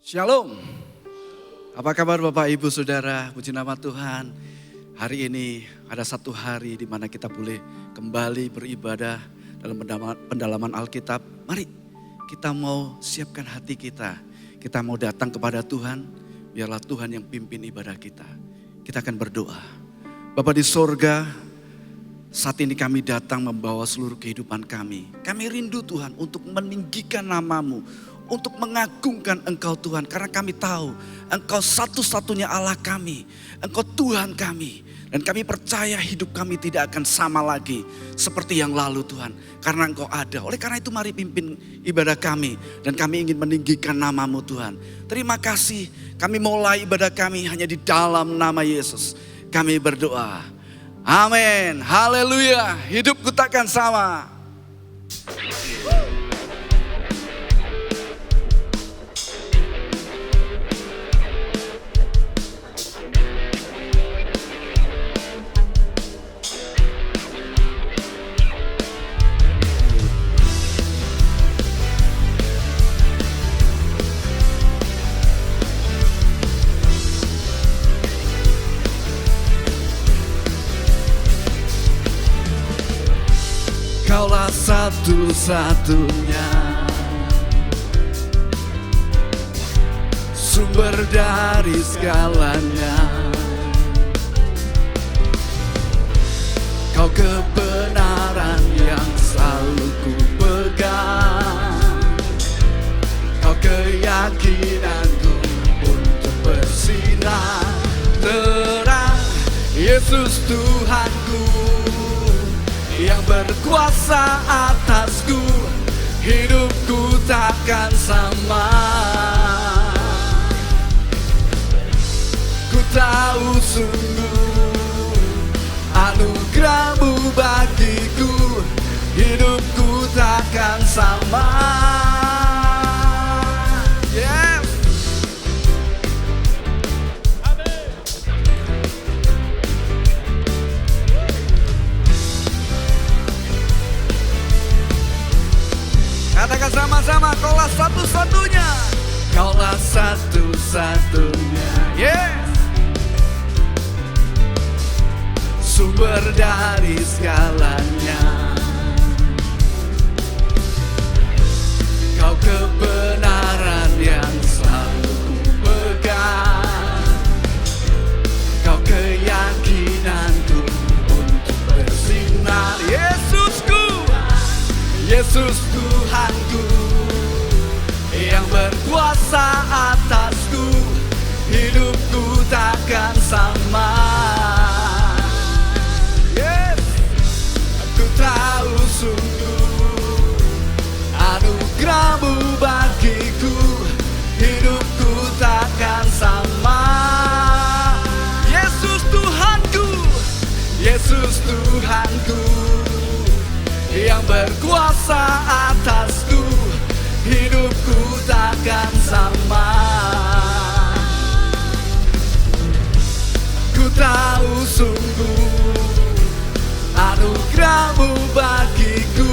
Shalom. Apa kabar Bapak Ibu Saudara? Puji nama Tuhan. Hari ini ada satu hari di mana kita boleh kembali beribadah dalam pendalaman Alkitab. Mari kita mau siapkan hati kita. Kita mau datang kepada Tuhan. Biarlah Tuhan yang pimpin ibadah kita. Kita akan berdoa. Bapa di sorga, saat ini kami datang membawa seluruh kehidupan kami. Kami rindu Tuhan untuk meninggikan nama-Mu. Untuk mengagungkan Engkau Tuhan. Karena kami tahu Engkau satu-satunya Allah kami. Engkau Tuhan kami. Dan kami percaya hidup kami tidak akan sama lagi seperti yang lalu Tuhan. Karena Engkau ada. Oleh karena itu mari pimpin ibadah kami. Dan kami ingin meninggikan nama-Mu Tuhan. Terima kasih. Kami mulai ibadah kami hanya di dalam nama Yesus. Kami berdoa. Amin. Haleluya. Hidupku takkan sama. Kaulah satu-satunya sumber dari segalanya. Kau kebenaran yang selalu ku pegang. Kau keyakinanku untuk bersinar terang. Yesus Tuhanku yang berkuasa atasku, hidupku takkan sama. Ku tahu sungguh anugerah-Mu bagiku, hidupku takkan sama. Yes. Katakan sama-sama, Kaulah satu-satunya. Kaulah satu-satunya. Yes. Sumber dari segalanya. Kau kebenaran yang selalu ku pegang. Kau keyakinanku untuk bersinar. Yesusku, Yesus Tuhanku yang berkuasa atasku, hidupku takkan sama. Yes. Aku tahu sungguh anugerah-Mu bagiku, hidupku takkan sama. Yesus Tuhanku, Yesus Tuhanku yang berkuasa atasku, hidupku takkan sama. Ku tahu sungguh anugerah-Mu bagiku,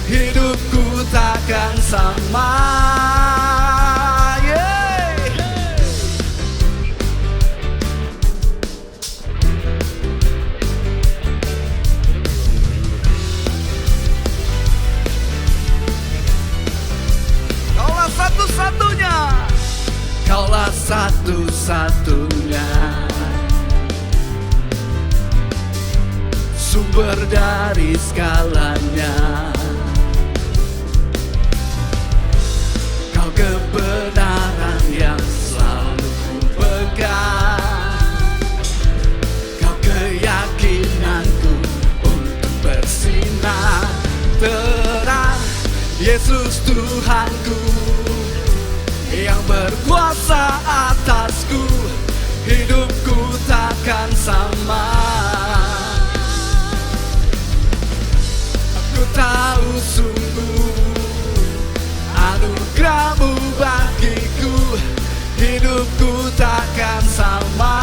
hidupku takkan sama. Satu-satunya, Kaulah satu-satunya sumber dari segalanya. Kau kebenaran yang selalu ku pegang. Kau keyakinanku untuk bersinar terang. Yesus Tuhanku yang berkuasa atasku, hidupku takkan sama. Aku tahu sungguh anugerah-Mu bagiku, hidupku takkan sama.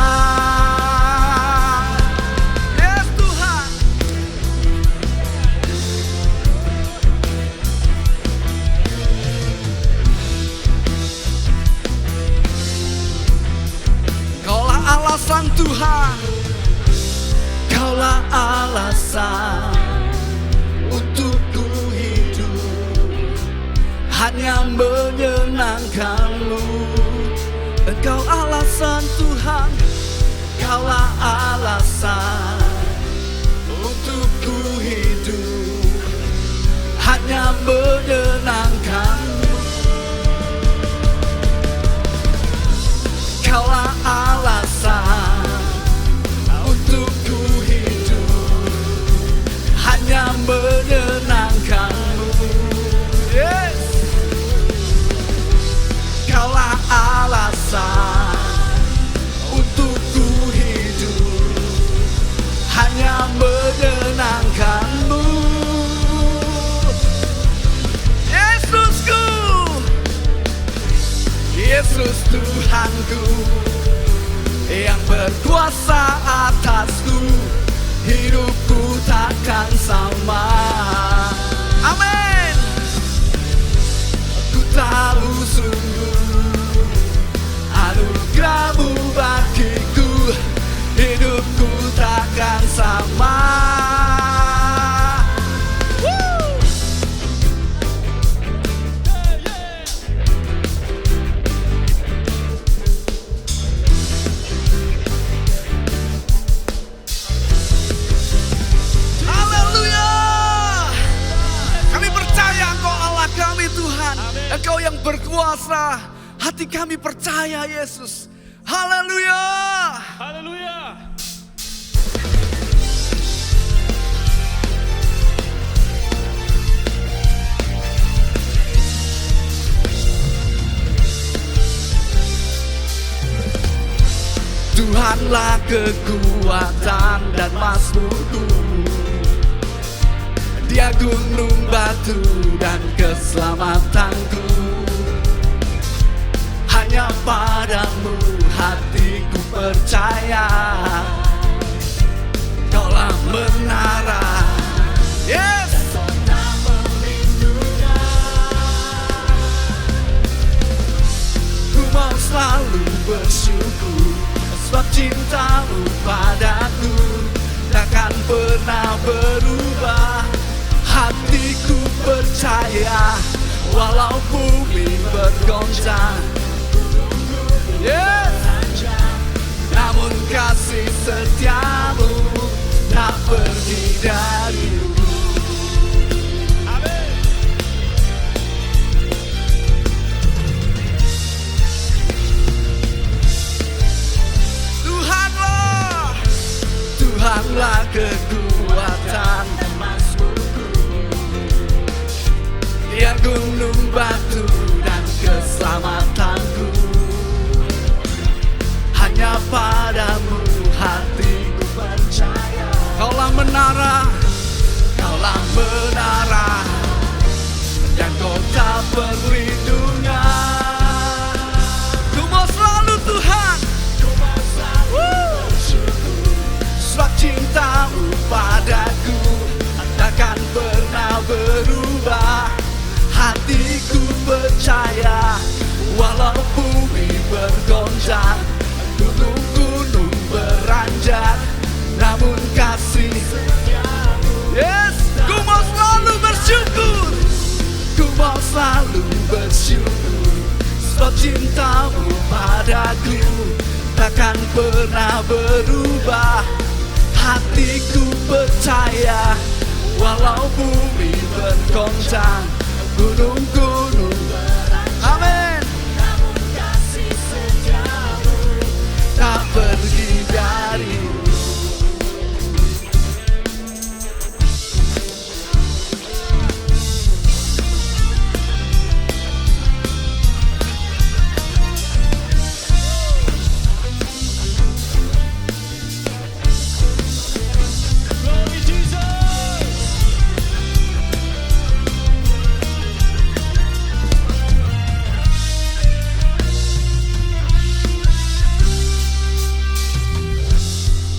Yes Tuhan. Tuhan. Kaulah alasan untuk ku hidup, hanya menyenangkan-Mu. Engkau alasan Tuhan, Kaulah alasan untuk ku hidup, hanya menyenangkan-Mu. Kaulah alasan untuk ku hidup, hanya menyenangkan-Mu. Yes. Kaulah alasan untuk ku hidup, hanya menyenangkan-Mu. Yesusku, Yesus Tuhanku, yang berkuasa atasku, hidupku takkan sama. Amin. Ku tahu sungguh anugerah-Mu bagiku, hidupku takkan sama. Engkau yang berkuasa, hati kami percaya Yesus. Haleluya. Haleluya. Tuhanlah kekuatan dan mazmurku, Dia gunung batu dan keselamatanku. Hanya padamu hatiku percaya, Kaulah menara. Yes. Ku mau selalu bersyukur, sebab cinta-Mu padaku takkan pernah berubah. Hatiku percaya, walau bumi bergoncang, yes. Namun kasih setia-Mu tak pergi dariku. Amin. Tuhanlah kekuatan dan mazmurku, Dia gunung batu dan keselamatanku. Hanya padamu hatiku percaya, Kaulah menara, Kaulah menara dan kota perlindungan. Ku mau selalu Tuhan, ku mau selalu bersyukur, sebab cinta-Mu padaku takkan pernah berubah. Hatiku percaya, walau bumi bergoncang, gunung-gunung beranjak, namun kasih setia-Mu. Yes, ku mau selalu bersyukur, ku mau selalu bersyukur, sebab cinta-Mu padaku takkan pernah berubah. Hatiku percaya, walau bumi bergoncang, gunung-gunung beranjak, amin, namun kasih setia-Mu tak pergi dariku. Glory Jesus.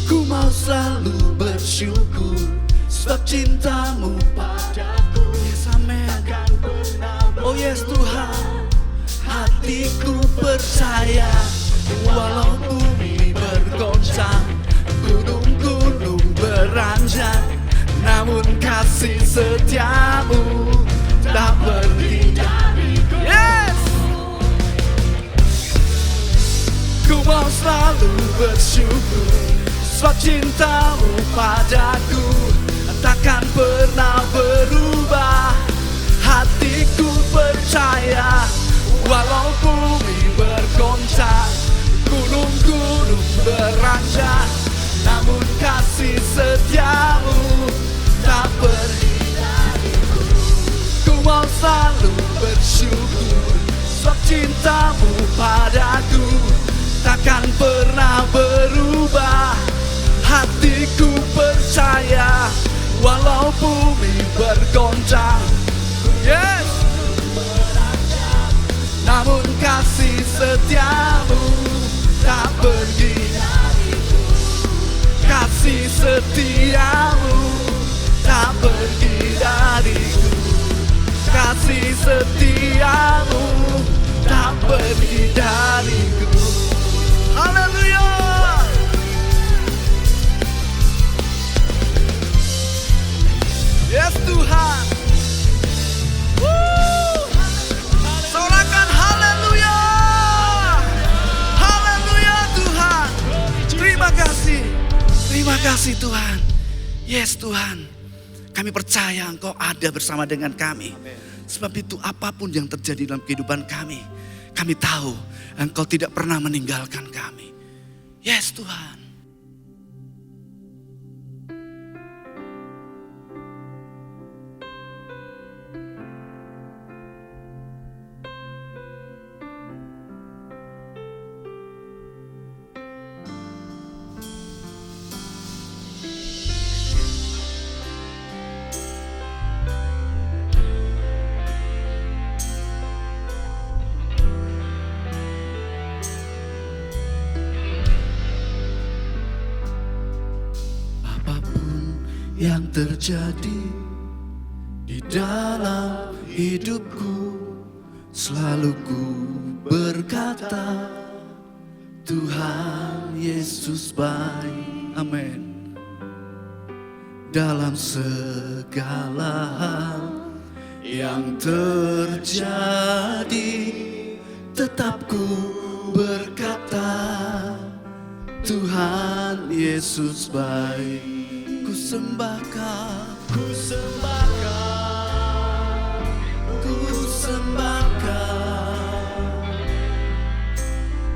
Ku mau selalu bersyukur, sebab cinta-Mu padaku, yes, amen. Oh yes Tuhan, hatiku percaya, walau bumi bergoncang, gunung-gunung beranjak, namun kasih setiamu tak pergi dariku. Yes! Ku mau selalu bersyukur, sebab cintamu padaku takkan pernah berubah. Hatiku percaya, walau bumi bergoncang, gunung-gunung beranjak, namun kasih setiamu tak pergi dariku. Ku mau selalu bersyukur, sebab cintamu padaku takkan pernah berubah. Hatiku percaya, walau bumi bergoncang, yes, namun kasih setiamu tak pergi dariku. Kasih setiamu tak pergi dariku. Kasih setiamu tak pergi dariku. Haleluya. Yes Tuhan. Sorakan haleluya. Haleluya Tuhan. Terima kasih. Terima kasih Tuhan. Yes Tuhan. Kami percaya Engkau ada bersama dengan kami. Sebab itu apapun yang terjadi dalam kehidupan kami tahu Engkau tidak pernah meninggalkan kami. Yes Tuhan. Yang terjadi di dalam hidupku, selalu ku berkata, Tuhan Yesus baik. Amin. Dalam segala hal yang terjadi, tetap ku berkata, Tuhan Yesus baik. Ku sembah Kau, ku sembah Kau, ku sembah Kau.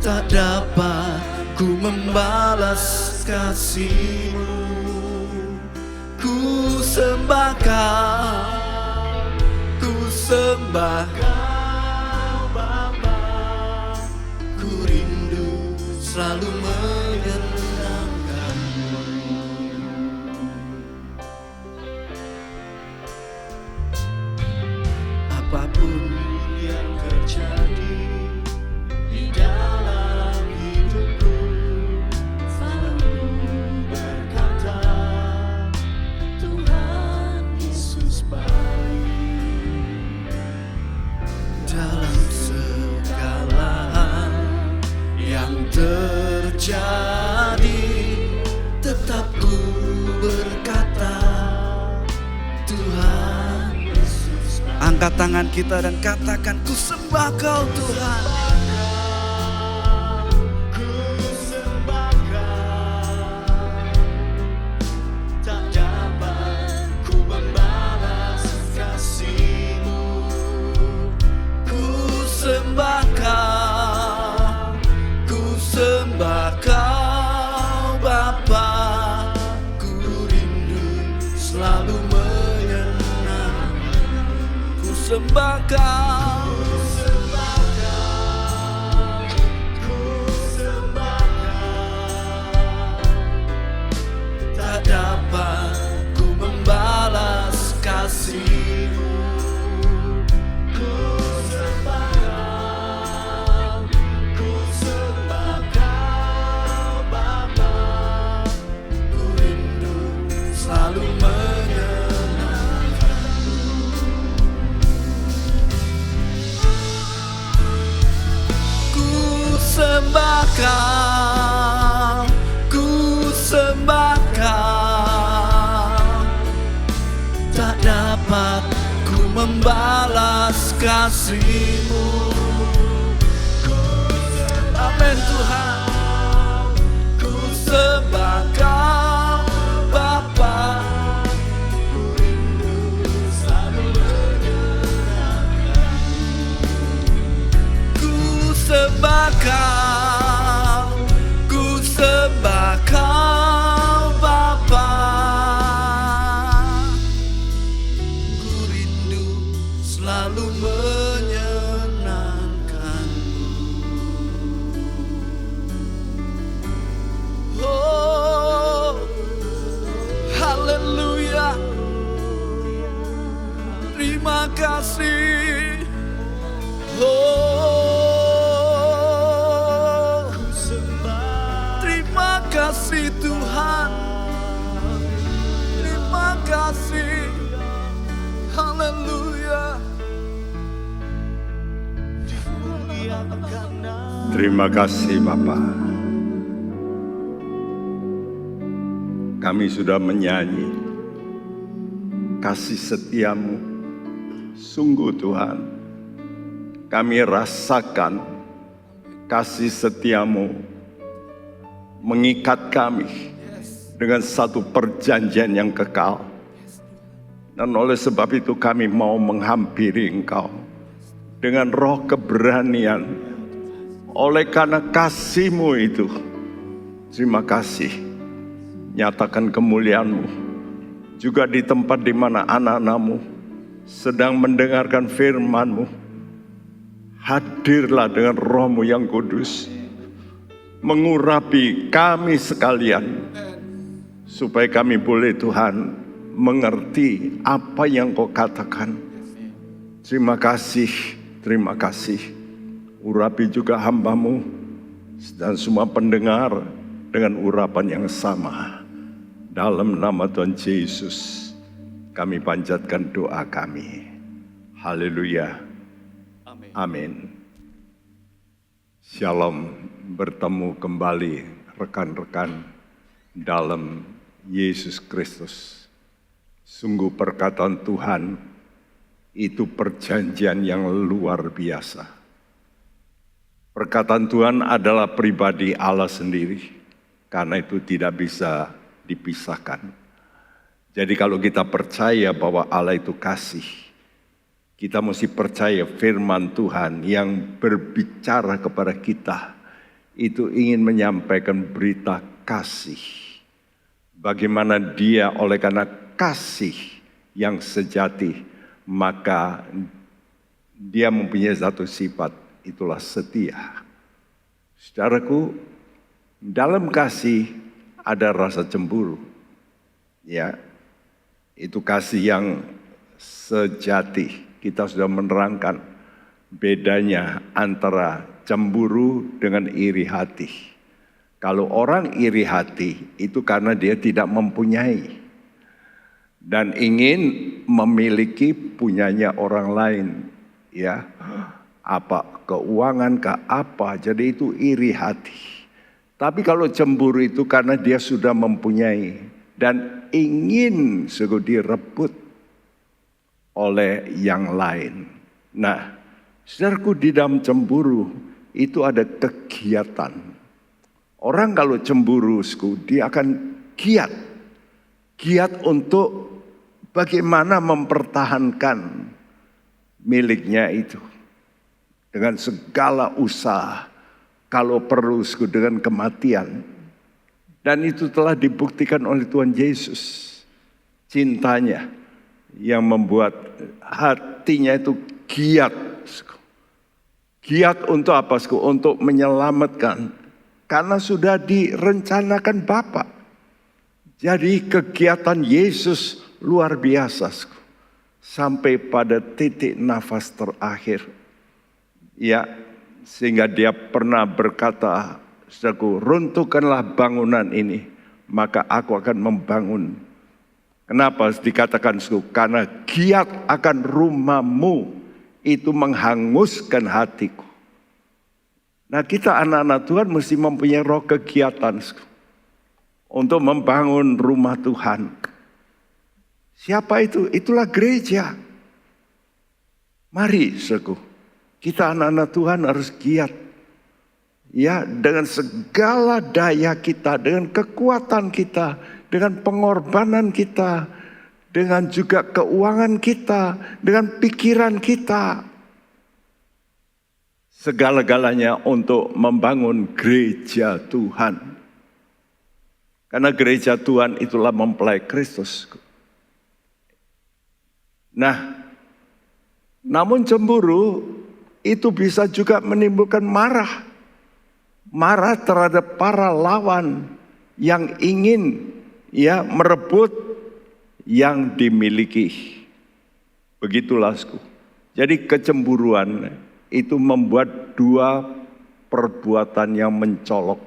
Tak dapat ku membalas kasih-Mu. Ku sembah Kau, ku sembah Kau Bapa. Ku rindu selalu menyenangkan. Apapun yang terjadi di dalam hidupku, selalu berkata, Tuhan Yesus baik. Dalam segala hal yang terjadi, tetap ku berkata, Tuhan. Angkat tangan kita dan katakan, ku sembah Kau Tuhan. Ku sembah Kau. Tak dapat ku membalas kasih-Mu. Ku sembah Kau. Ku sembah Kau Bapa. Ku rindu selalu sembah Kau, sembah Kau, ku sembah Kau. Tak dapat ku membalas kasih-Mu. Ku sembah Kau, ku sembah Kau Bapa. Ku rindu selalu sembah Kau, kasih-Mu. Amin Tuhan. Ku sembah Kau Bapa. Ku sembah Kau, ku sembah Kau Bapa. Ku rindu selalu menyenangkan-Mu. Oh, haleluya. Terima kasih. Oh, terima kasih Tuhan. Terima kasih. Haleluya. Terima kasih Bapa. Kami sudah menyanyi kasih setia-Mu. Sungguh Tuhan, kami rasakan kasih setia-Mu mengikat kami dengan satu perjanjian yang kekal. Dan oleh sebab itu kami mau menghampiri Engkau dengan roh keberanian. Oleh karena kasih-Mu itu, terima kasih. Nyatakan kemuliaan-Mu juga di tempat di mana anak-anak-Mu sedang mendengarkan firman-Mu. Hadirlah dengan Roh-Mu yang kudus, mengurapi kami sekalian, supaya kami boleh Tuhan mengerti apa yang Kau katakan. Terima kasih, terima kasih. Urapi juga hamba-Mu dan semua pendengar dengan urapan yang sama. Dalam nama Tuhan Yesus, kami panjatkan doa kami. Haleluya. Amin. Shalom, bertemu kembali rekan-rekan dalam Yesus Kristus. Sungguh perkataan Tuhan itu perjanjian yang luar biasa. Perkataan Tuhan adalah pribadi Allah sendiri, karena itu tidak bisa dipisahkan. Jadi kalau kita percaya bahwa Allah itu kasih, kita mesti percaya firman Tuhan yang berbicara kepada kita itu ingin menyampaikan berita kasih. Bagaimana Dia oleh karena kasih yang sejati, maka Dia mempunyai satu sifat, itulah setia. Saudaraku, dalam kasih ada rasa cemburu. Ya, itu kasih yang sejati. Kita sudah menerangkan bedanya antara cemburu dengan iri hati. Kalau orang iri hati itu karena dia tidak mempunyai dan ingin memiliki punyanya orang lain, ya, apa keuangan ke apa, jadi itu iri hati. Tapi kalau cemburu itu karena dia sudah mempunyai dan ingin direbut oleh yang lain. Nah, saudaraku, di dalam cemburu itu ada kegiatan. Orang kalau cemburu, dia akan giat. Giat untuk bagaimana mempertahankan miliknya itu. Dengan segala usaha. Kalau perlu dengan kematian. Dan itu telah dibuktikan oleh Tuhan Yesus. Cintanya yang membuat hatinya itu giat. Giat untuk apa? Untuk menyelamatkan. Karena sudah direncanakan Bapa. Jadi kegiatan Yesus luar biasa. Sampai pada titik nafas terakhir. Ya, sehingga Dia pernah berkata, saudaraku, runtuhkanlah bangunan ini, maka aku akan membangun. Kenapa dikatakan saudaraku? Karena giat akan rumahmu itu menghanguskan hatiku. Nah, kita anak-anak Tuhan mesti mempunyai roh kegiatan saudaraku, untuk membangun rumah Tuhan. Siapa itu? Itulah gereja. Mari, saudaraku, kita anak-anak Tuhan harus giat. Ya, dengan segala daya kita, dengan kekuatan kita, dengan pengorbanan kita, dengan juga keuangan kita, dengan pikiran kita. Segala-galanya untuk membangun gereja Tuhan. Karena gereja Tuhan itulah mempelai Kristus. Nah, namun cemburu itu bisa juga menimbulkan marah. Marah terhadap para lawan yang ingin merebut yang dimiliki. Begitulah. Jadi kecemburuan itu membuat dua perbuatan yang mencolok.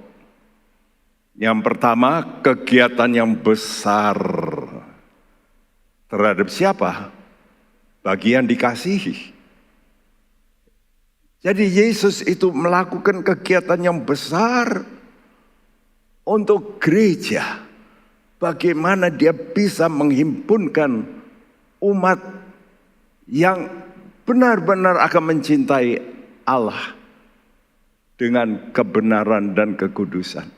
Yang pertama, kegiatan yang besar. Terhadap siapa? Bagi yang dikasihi. Jadi Yesus itu melakukan kegiatan yang besar untuk gereja. Bagaimana dia bisa menghimpunkan umat yang benar-benar akan mencintai Allah dengan kebenaran dan kekudusan.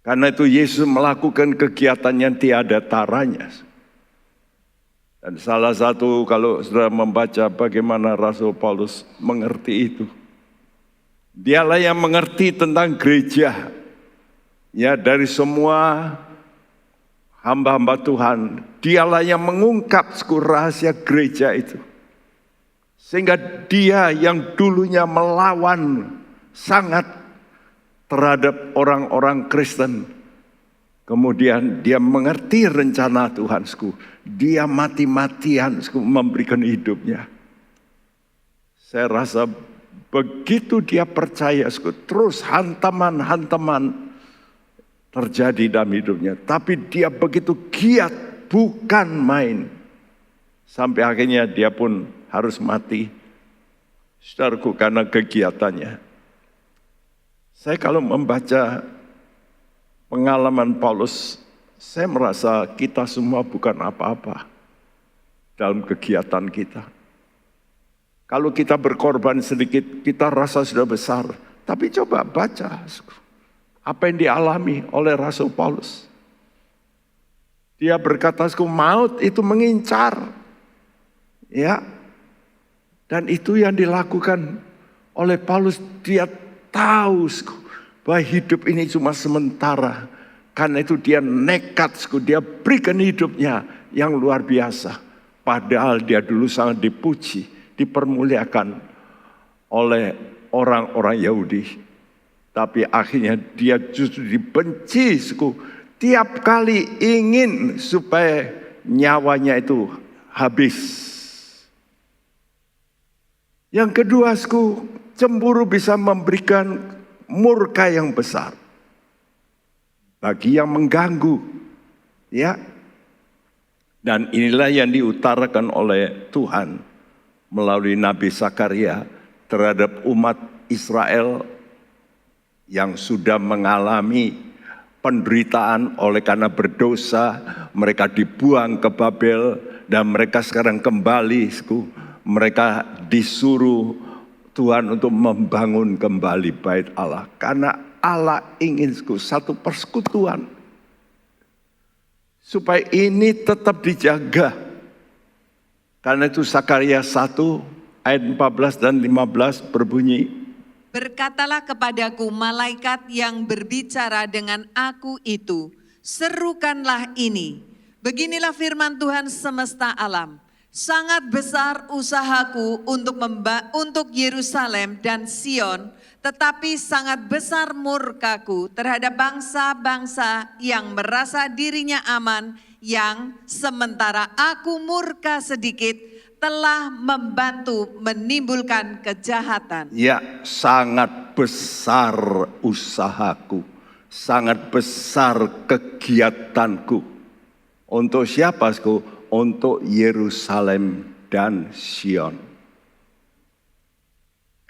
Karena itu Yesus melakukan kegiatan yang tiada taranya. Dan salah satu kalau saudara membaca bagaimana Rasul Paulus mengerti itu. Dialah yang mengerti tentang gereja. Ya, dari semua hamba-hamba Tuhan. Dialah yang mengungkap rahasia gereja itu. Sehingga dia yang dulunya melawan sangat terhadap orang-orang Kristen. Kemudian dia mengerti rencana Tuhan. Dia mati-matian memberikan hidupnya. Saya rasa begitu dia percaya, terus hantaman-hantaman terjadi dalam hidupnya. Tapi dia begitu giat, bukan main. Sampai akhirnya dia pun harus mati. Saudaraku, karena kegiatannya. Saya kalau membaca pengalaman Paulus, saya merasa kita semua bukan apa-apa dalam kegiatan kita. Kalau kita berkorban sedikit, kita rasa sudah besar. Tapi coba baca apa yang dialami oleh Rasul Paulus. Dia berkata, maut itu mengincar. Ya. Dan itu yang dilakukan oleh Paulus. Dia tahu bahwa hidup ini cuma sementara. Karena itu dia nekat, dia berikan hidupnya yang luar biasa. Padahal dia dulu sangat dipuji, dipermuliakan oleh orang-orang Yahudi. Tapi akhirnya dia justru dibenci. Tiap kali ingin supaya nyawanya itu habis. Yang kedua, cemburu bisa memberikan murka yang besar. Bagi yang mengganggu, ya. Dan inilah yang diutarakan oleh Tuhan melalui Nabi Zakaria terhadap umat Israel yang sudah mengalami penderitaan oleh karena berdosa. Mereka dibuang ke Babel dan mereka sekarang kembali. Mereka disuruh Tuhan untuk membangun kembali bait Allah. Karena Allah ingin satu persekutuan. Supaya ini tetap dijaga. Karena itu Zakaria 1 ayat 14 dan 15 berbunyi. Berkatalah kepadaku malaikat yang berbicara dengan aku itu. Serukanlah ini. Beginilah firman Tuhan semesta alam. Sangat besar usahaku untuk Yerusalem dan Sion, tetapi sangat besar murkaku terhadap bangsa-bangsa yang merasa dirinya aman, yang sementara aku murka sedikit telah membantu menimbulkan kejahatan. Ya, sangat besar usahaku, sangat besar kegiatanku. Untuk siapa? Untuk Yerusalem dan Sion.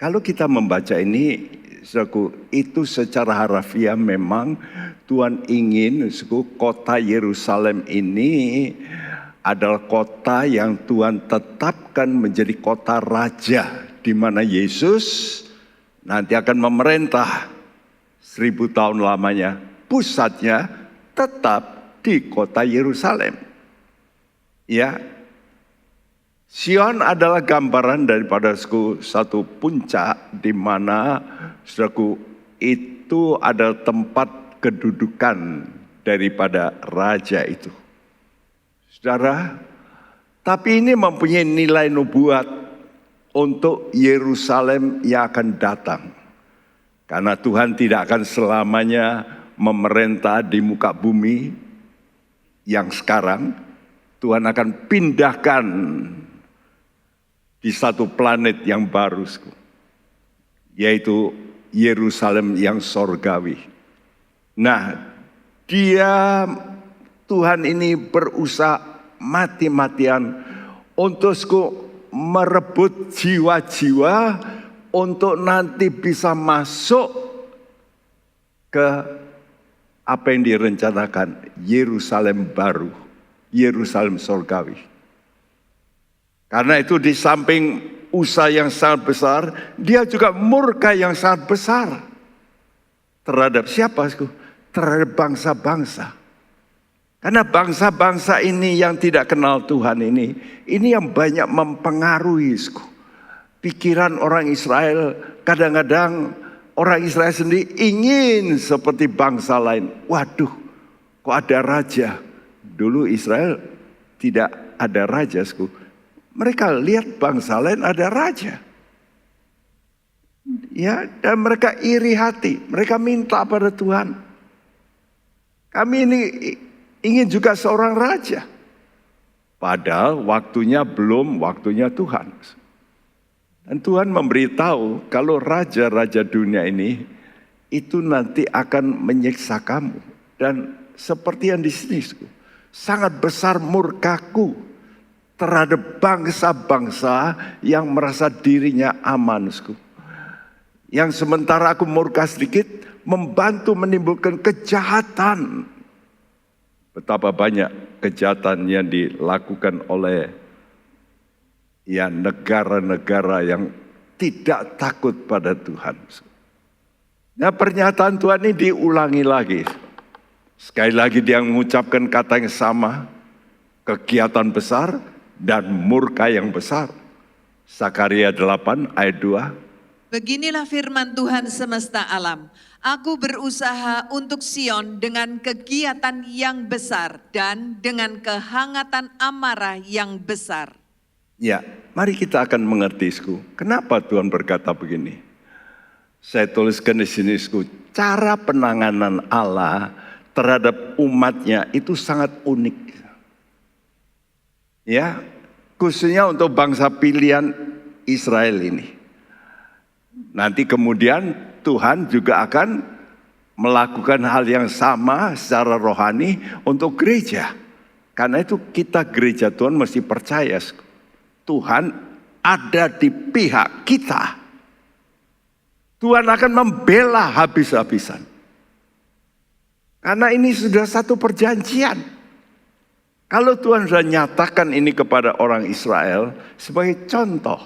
Kalau kita membaca ini, itu secara harafiah memang Tuhan ingin kota Yerusalem ini adalah kota yang Tuhan tetapkan menjadi kota raja, di mana Yesus nanti akan memerintah 1000 tahun lamanya. Pusatnya tetap di kota Yerusalem. Ya, Sion adalah gambaran daripada satu puncak di mana, saudaraku, itu adalah tempat kedudukan daripada raja itu. Saudara, tapi ini mempunyai nilai nubuat untuk Yerusalem yang akan datang. Karena Tuhan tidak akan selamanya memerintah di muka bumi yang sekarang. Tuhan akan pindahkan di satu planet yang baru, yaitu Yerusalem yang sorgawi. Nah, Tuhan ini berusaha mati-matian untuk merebut jiwa-jiwa untuk nanti bisa masuk ke apa yang direncanakan, Yerusalem baru, Yerusalem sorgawi. Karena itu di samping usaha yang sangat besar, dia juga murka yang sangat besar. Terhadap siapa? Terhadap bangsa-bangsa. Karena bangsa-bangsa ini yang tidak kenal Tuhan ini yang banyak mempengaruhi pikiran orang Israel. Kadang-kadang orang Israel sendiri ingin seperti bangsa lain. Waduh, kok ada raja? Dulu Israel tidak ada raja. Mereka lihat bangsa lain ada raja. Ya, dan mereka iri hati. Mereka minta pada Tuhan. Kami ini ingin juga seorang raja. Padahal waktunya belum waktunya Tuhan. Dan Tuhan memberitahu kalau raja-raja dunia ini itu nanti akan menyiksa kamu. Dan seperti yang di sini, sangat besar murkaku terhadap bangsa-bangsa yang merasa dirinya aman. Yang sementara aku murka sedikit, membantu menimbulkan kejahatan. Betapa banyak kejahatan yang dilakukan oleh negara-negara yang tidak takut pada Tuhan. Nah, pernyataan Tuhan ini diulangi lagi. Sekali lagi dia mengucapkan kata yang sama, kegiatan besar dan murka yang besar. Sakaria 8 ayat 2. Beginilah firman Tuhan semesta alam. Aku berusaha untuk Sion dengan kegiatan yang besar dan dengan kehangatan amarah yang besar. Ya, mari kita akan mengerti, kenapa Tuhan berkata begini. Saya tuliskan di sini, cara penanganan Allah terhadap umatnya itu sangat unik. Ya, khususnya untuk bangsa pilihan Israel ini. Nanti kemudian Tuhan juga akan melakukan hal yang sama secara rohani untuk gereja. Karena itu kita gereja Tuhan mesti percaya Tuhan ada di pihak kita. Tuhan akan membela habis-habisan. Karena ini sudah satu perjanjian. Kalau Tuhan sudah nyatakan ini kepada orang Israel sebagai contoh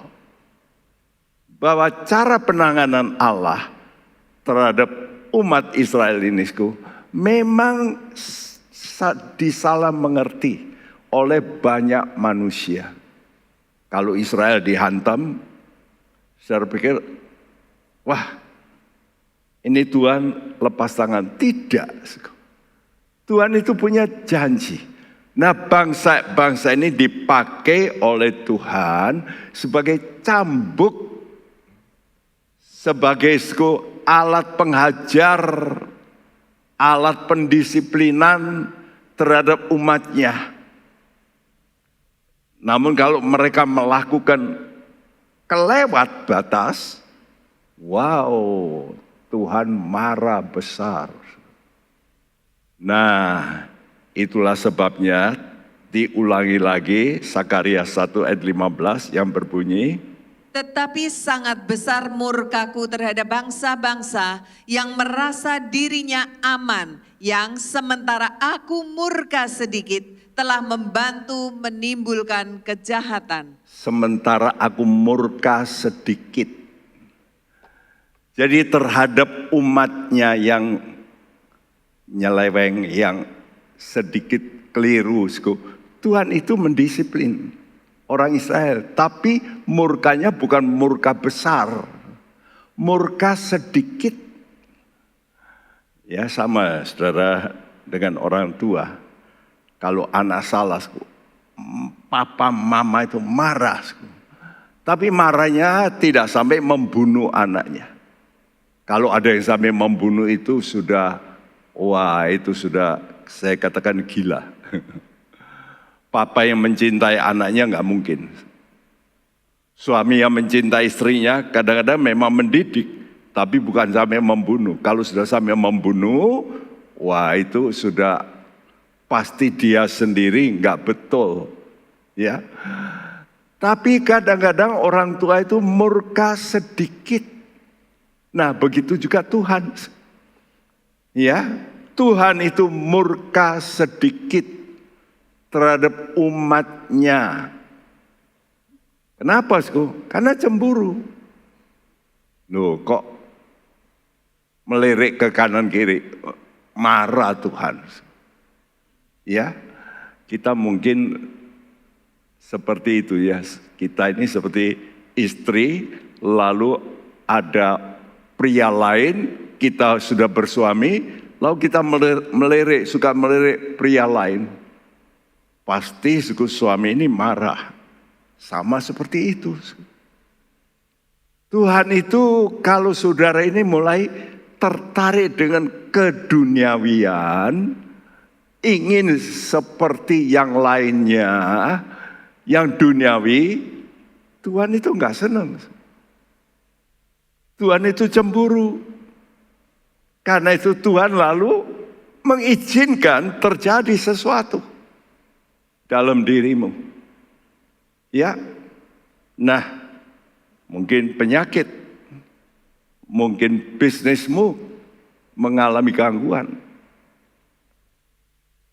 bahwa cara penanganan Allah terhadap umat Israel ini memang disalah mengerti oleh banyak manusia. Kalau Israel dihantam, saya pikir, wah, ini Tuhan lepas tangan. Tidak. Tuhan itu punya janji. Nah, bangsa ini dipakai oleh Tuhan sebagai cambuk, sebagai alat penghajar, alat pendisiplinan terhadap umatnya. Namun kalau mereka melakukan kelewat batas, wow, Tuhan marah besar. Nah, itulah sebabnya diulangi lagi Sakaria 1 ayat 15 yang berbunyi, Tetapi sangat besar murkaku terhadap bangsa-bangsa yang merasa dirinya aman, yang sementara aku murka sedikit telah membantu menimbulkan kejahatan. Sementara aku murka sedikit. Jadi terhadap umatnya yang nyeleweng, yang sedikit keliru, Tuhan itu mendisiplin orang Israel. Tapi murkanya bukan murka besar, murka sedikit. Ya sama saudara dengan orang tua. Kalau anak salah, papa mama itu marah. Tapi marahnya tidak sampai membunuh anaknya. Kalau ada yang sampai membunuh itu sudah, wah itu sudah saya katakan gila. Papa yang mencintai anaknya nggak mungkin. Suami yang mencintai istrinya kadang-kadang memang mendidik, tapi bukan sampai membunuh. Kalau sudah sampai membunuh, wah itu sudah pasti dia sendiri nggak betul, ya. Tapi kadang-kadang orang tua itu murka sedikit. Nah begitu juga Tuhan. Ya, Tuhan itu murka sedikit terhadap umatnya. Kenapa, Karena cemburu. Loh, kok melirik ke kanan kiri, marah Tuhan. Ya, kita mungkin seperti itu ya. Kita ini seperti istri, lalu ada pria lain, kita sudah bersuami, lalu kita suka melirik pria lain. Pasti suami ini marah. Sama seperti itu. Tuhan itu kalau saudara ini mulai tertarik dengan keduniawian, ingin seperti yang lainnya, yang duniawi, Tuhan itu enggak senang. Tuhan itu cemburu. Karena itu Tuhan lalu mengizinkan terjadi sesuatu dalam dirimu. Ya. Nah, mungkin penyakit, mungkin bisnismu mengalami gangguan.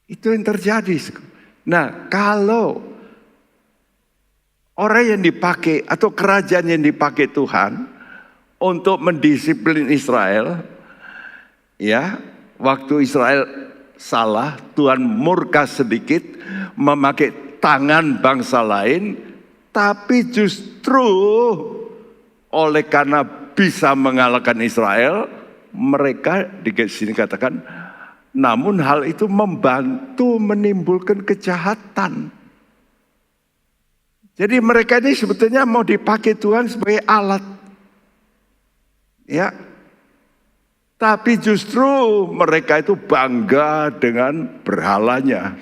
Itu yang terjadi. Nah, kalau orang yang dipakai atau kerajaan yang dipakai Tuhan untuk mendisiplin Israel, ya, waktu Israel salah, Tuhan murka sedikit, memakai tangan bangsa lain, tapi justru oleh karena bisa mengalahkan Israel, mereka di sini katakan, namun hal itu membantu menimbulkan kejahatan. Jadi mereka ini sebetulnya mau dipakai Tuhan sebagai alat. Ya, tapi justru mereka itu bangga dengan berhalanya.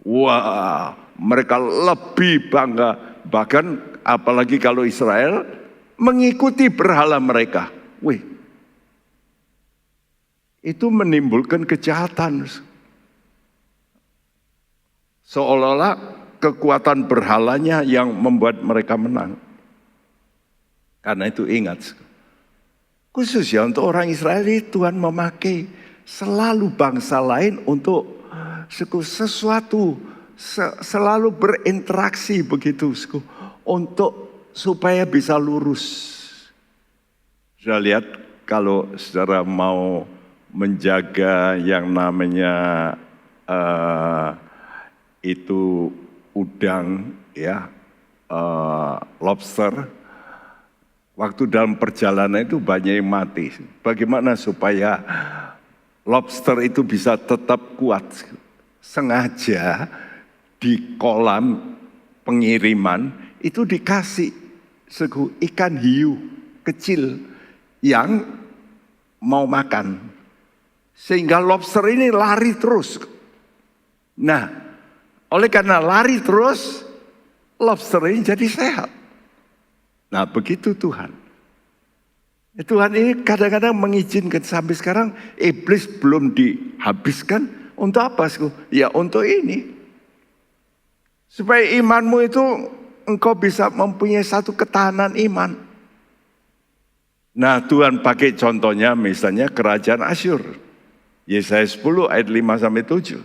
Wah, mereka lebih bangga. Bahkan apalagi kalau Israel mengikuti berhala mereka. Wih, itu menimbulkan kejahatan. Seolah-olah kekuatan berhalanya yang membuat mereka menang. Karena itu ingat, khusus ya untuk orang Israel Tuhan memakai selalu bangsa lain untuk sesuatu, selalu berinteraksi begitu, untuk supaya bisa lurus. Sudah lihat kalau saudara mau menjaga yang namanya itu udang, ya, lobster. Waktu dalam perjalanan itu banyak yang mati. Bagaimana supaya lobster itu bisa tetap kuat? Sengaja di kolam pengiriman itu dikasih ikan hiu kecil yang mau makan. Sehingga lobster ini lari terus. Nah, oleh karena lari terus, lobster ini jadi sehat. Nah begitu Tuhan. Tuhan ini kadang-kadang mengizinkan sampai sekarang iblis belum dihabiskan. Untuk apa? Ya untuk ini. Supaya imanmu itu engkau bisa mempunyai satu ketahanan iman. Nah, Tuhan pakai contohnya misalnya kerajaan Asyur. Yesaya 10 ayat 5-7.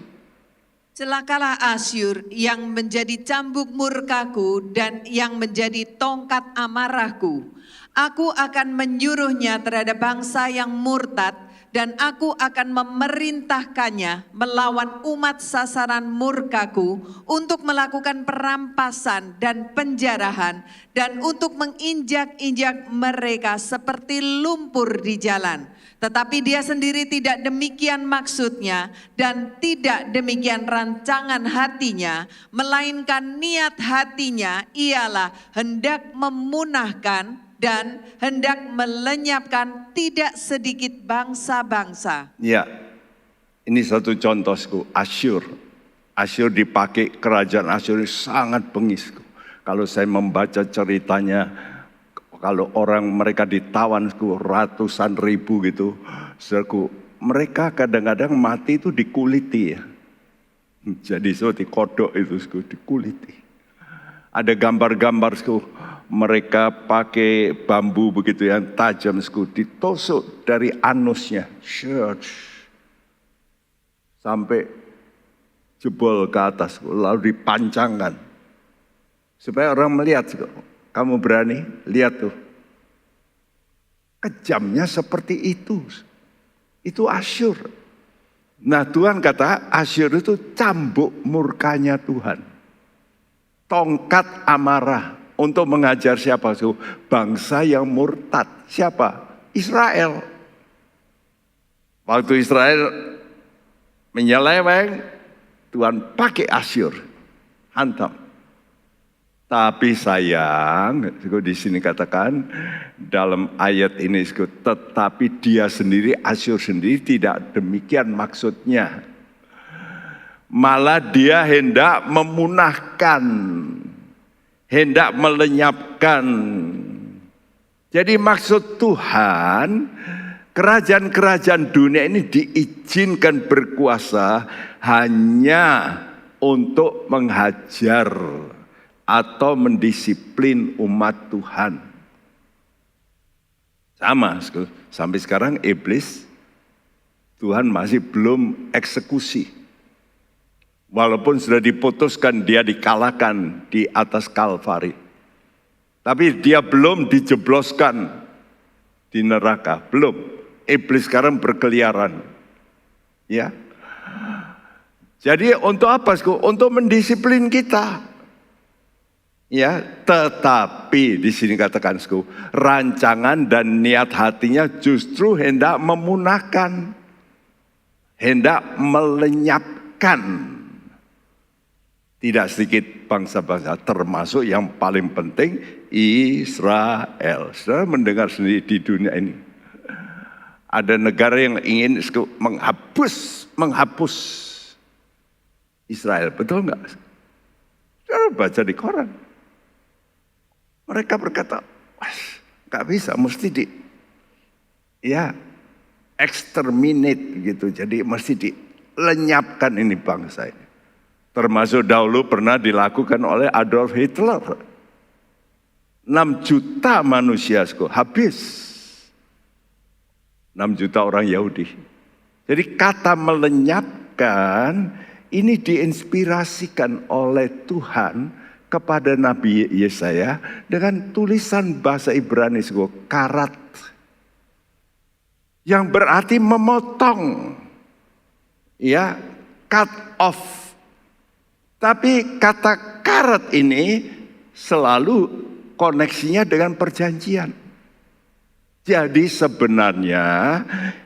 Celakalah Asyur yang menjadi cambuk murkaku dan yang menjadi tongkat amarahku. Aku akan menyuruhnya terhadap bangsa yang murtad, dan aku akan memerintahkannya melawan umat sasaran murkaku untuk melakukan perampasan dan penjarahan dan untuk menginjak-injak mereka seperti lumpur di jalan. Tetapi dia sendiri tidak demikian maksudnya dan tidak demikian rancangan hatinya, melainkan niat hatinya ialah hendak memunahkan dan hendak melenyapkan tidak sedikit bangsa-bangsa. Ya, ini satu contohku, Asyur. Asyur dipakai, kerajaan Asyur sangat bengis. Kalau saya membaca ceritanya, kalau orang mereka ditawan ratusan ribu gitu, mereka kadang-kadang mati itu dikuliti ya. Jadi seperti kodok itu dikuliti. Ada gambar-gambar mereka pakai bambu begitu yang tajam ditusuk dari anusnya sampai jebol ke atas lalu dipancangkan supaya orang melihat. Kamu berani lihat tuh, kejamnya seperti itu Asyur. Nah, Tuhan kata Asyur itu cambuk murkanya Tuhan, tongkat amarah untuk mengajar siapa? Bangsa yang murtad. Siapa? Israel. Waktu Israel menyeleweng, Tuhan pakai Asyur, hantam. Tapi sayang, di sini katakan dalam ayat ini, tetapi dia sendiri, Asyur sendiri tidak demikian maksudnya. Malah dia hendak memunahkan, hendak melenyapkan. Jadi maksud Tuhan, kerajaan-kerajaan dunia ini diizinkan berkuasa hanya untuk menghajar atau mendisiplin umat Tuhan. Sama, sampai sekarang iblis Tuhan masih belum eksekusi. Walaupun sudah diputuskan dia dikalahkan di atas Kalvari. Tapi dia belum dijebloskan di neraka, belum. Iblis sekarang berkeliaran. Ya. Jadi untuk apa? Untuk mendisiplin kita. Ya, tetapi di sini katakan, rancangan dan niat hatinya justru hendak memunahkan, hendak melenyapkan. Tidak sedikit bangsa-bangsa, termasuk yang paling penting Israel. Saudara mendengar sendiri di dunia ini, ada negara yang ingin menghapus Israel, betul nggak? Saudara baca di koran. Mereka berkata, nggak bisa, mesti exterminate gitu. Jadi mesti dilenyapkan ini bangsa ini. Termasuk dahulu pernah dilakukan oleh Adolf Hitler. 6 juta manusia habis. 6 juta orang Yahudi. Jadi kata melenyapkan ini diinspirasikan oleh Tuhan kepada Nabi Yesaya dengan tulisan bahasa Ibrani karat, yang berarti memotong, ya, cut off. Tapi kata karat ini selalu koneksinya dengan perjanjian. Jadi sebenarnya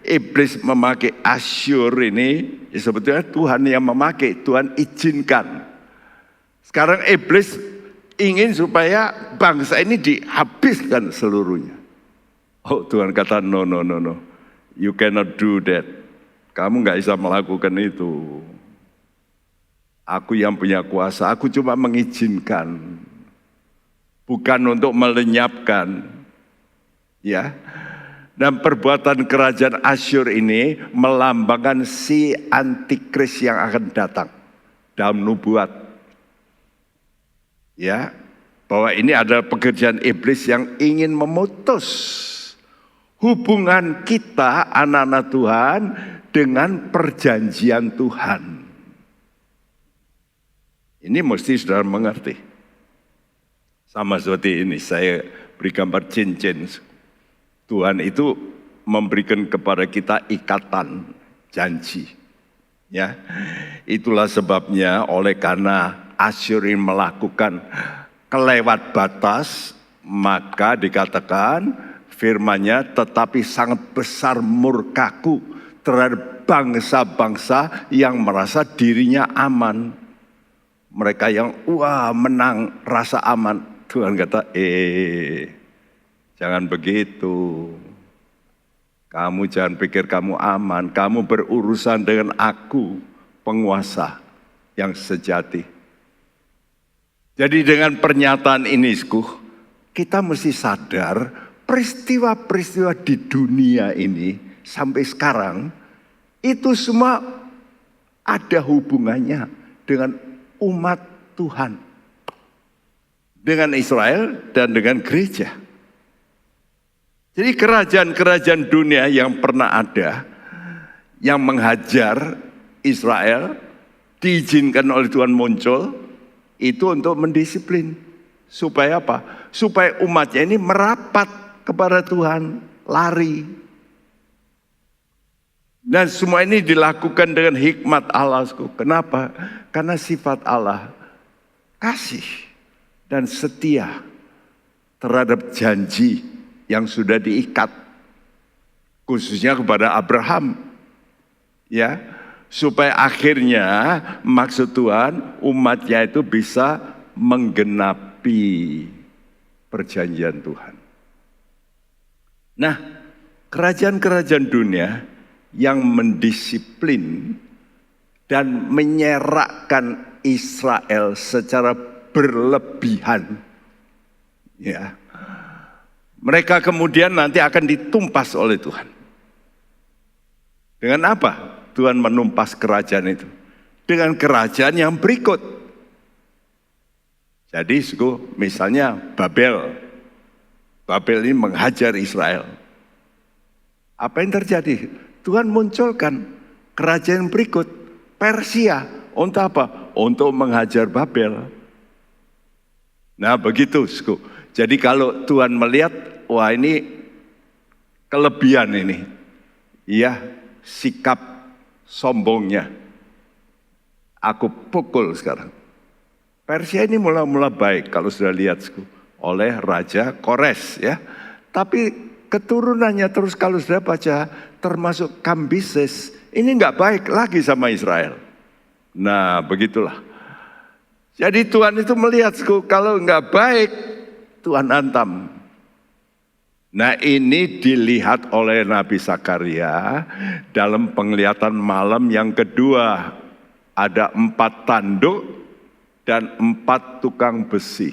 iblis memakai Asyur ini sebetulnya Tuhan yang memakai, Tuhan izinkan. Sekarang iblis ingin supaya bangsa ini dihabiskan seluruhnya. Oh, Tuhan kata no. You cannot do that. Kamu gak bisa melakukan itu. Aku yang punya kuasa, aku cuma mengizinkan. Bukan untuk melenyapkan. Ya. Dan perbuatan kerajaan Asyur ini melambangkan si antikris yang akan datang dalam nubuat. Ya, bahwa ini adalah pekerjaan iblis yang ingin memutus hubungan kita anak-anak Tuhan dengan perjanjian Tuhan. Ini mesti saudara mengerti. Sama seperti ini, saya beri gambar cincin. Tuhan itu memberikan kepada kita ikatan janji. Ya, itulah sebabnya oleh karena Asyur melakukan kelewat batas, maka dikatakan firman-Nya, tetapi sangat besar murkaku terhadap bangsa-bangsa yang merasa dirinya aman. Mereka yang menang rasa aman. Tuhan kata, jangan begitu. Kamu jangan pikir kamu aman. Kamu berurusan dengan aku, penguasa yang sejati. Jadi dengan pernyataan ini, kita mesti sadar peristiwa-peristiwa di dunia ini sampai sekarang itu semua ada hubungannya dengan umat Tuhan, dengan Israel dan dengan gereja. Jadi kerajaan-kerajaan dunia yang pernah ada, yang menghajar Israel, diizinkan oleh Tuhan muncul, itu untuk mendisiplin. Supaya apa? Supaya umatnya ini merapat kepada Tuhan, lari. Dan semua ini dilakukan dengan hikmat Allah. Kenapa? Karena sifat Allah kasih dan setia terhadap janji yang sudah diikat. Khususnya kepada Abraham. Ya. Supaya akhirnya maksud Tuhan umatnya itu bisa menggenapi perjanjian Tuhan. Nah, kerajaan-kerajaan dunia yang mendisiplin dan menyerakkan Israel secara berlebihan, ya, mereka kemudian nanti akan ditumpas oleh Tuhan. Dengan apa? Tuhan menumpas kerajaan itu dengan kerajaan yang berikut. Jadi misalnya Babel ini menghajar Israel. Apa yang terjadi? Tuhan munculkan kerajaan berikut, Persia. Untuk apa? Untuk menghajar Babel. Nah begitu. Jadi kalau Tuhan melihat, wah ini kelebihan ini, iya, sikap sombongnya, aku pukul sekarang. Persia ini mula-mula baik kalau sudah lihat oleh Raja Kores, ya. Tapi keturunannya terus kalau sudah baca, termasuk Kambises, ini nggak baik lagi sama Israel. Nah begitulah. Jadi Tuhan itu melihat kalau nggak baik, Tuhan hantam. Nah ini dilihat oleh Nabi Zakaria dalam penglihatan malam yang kedua. Ada 4 tanduk dan 4 tukang besi.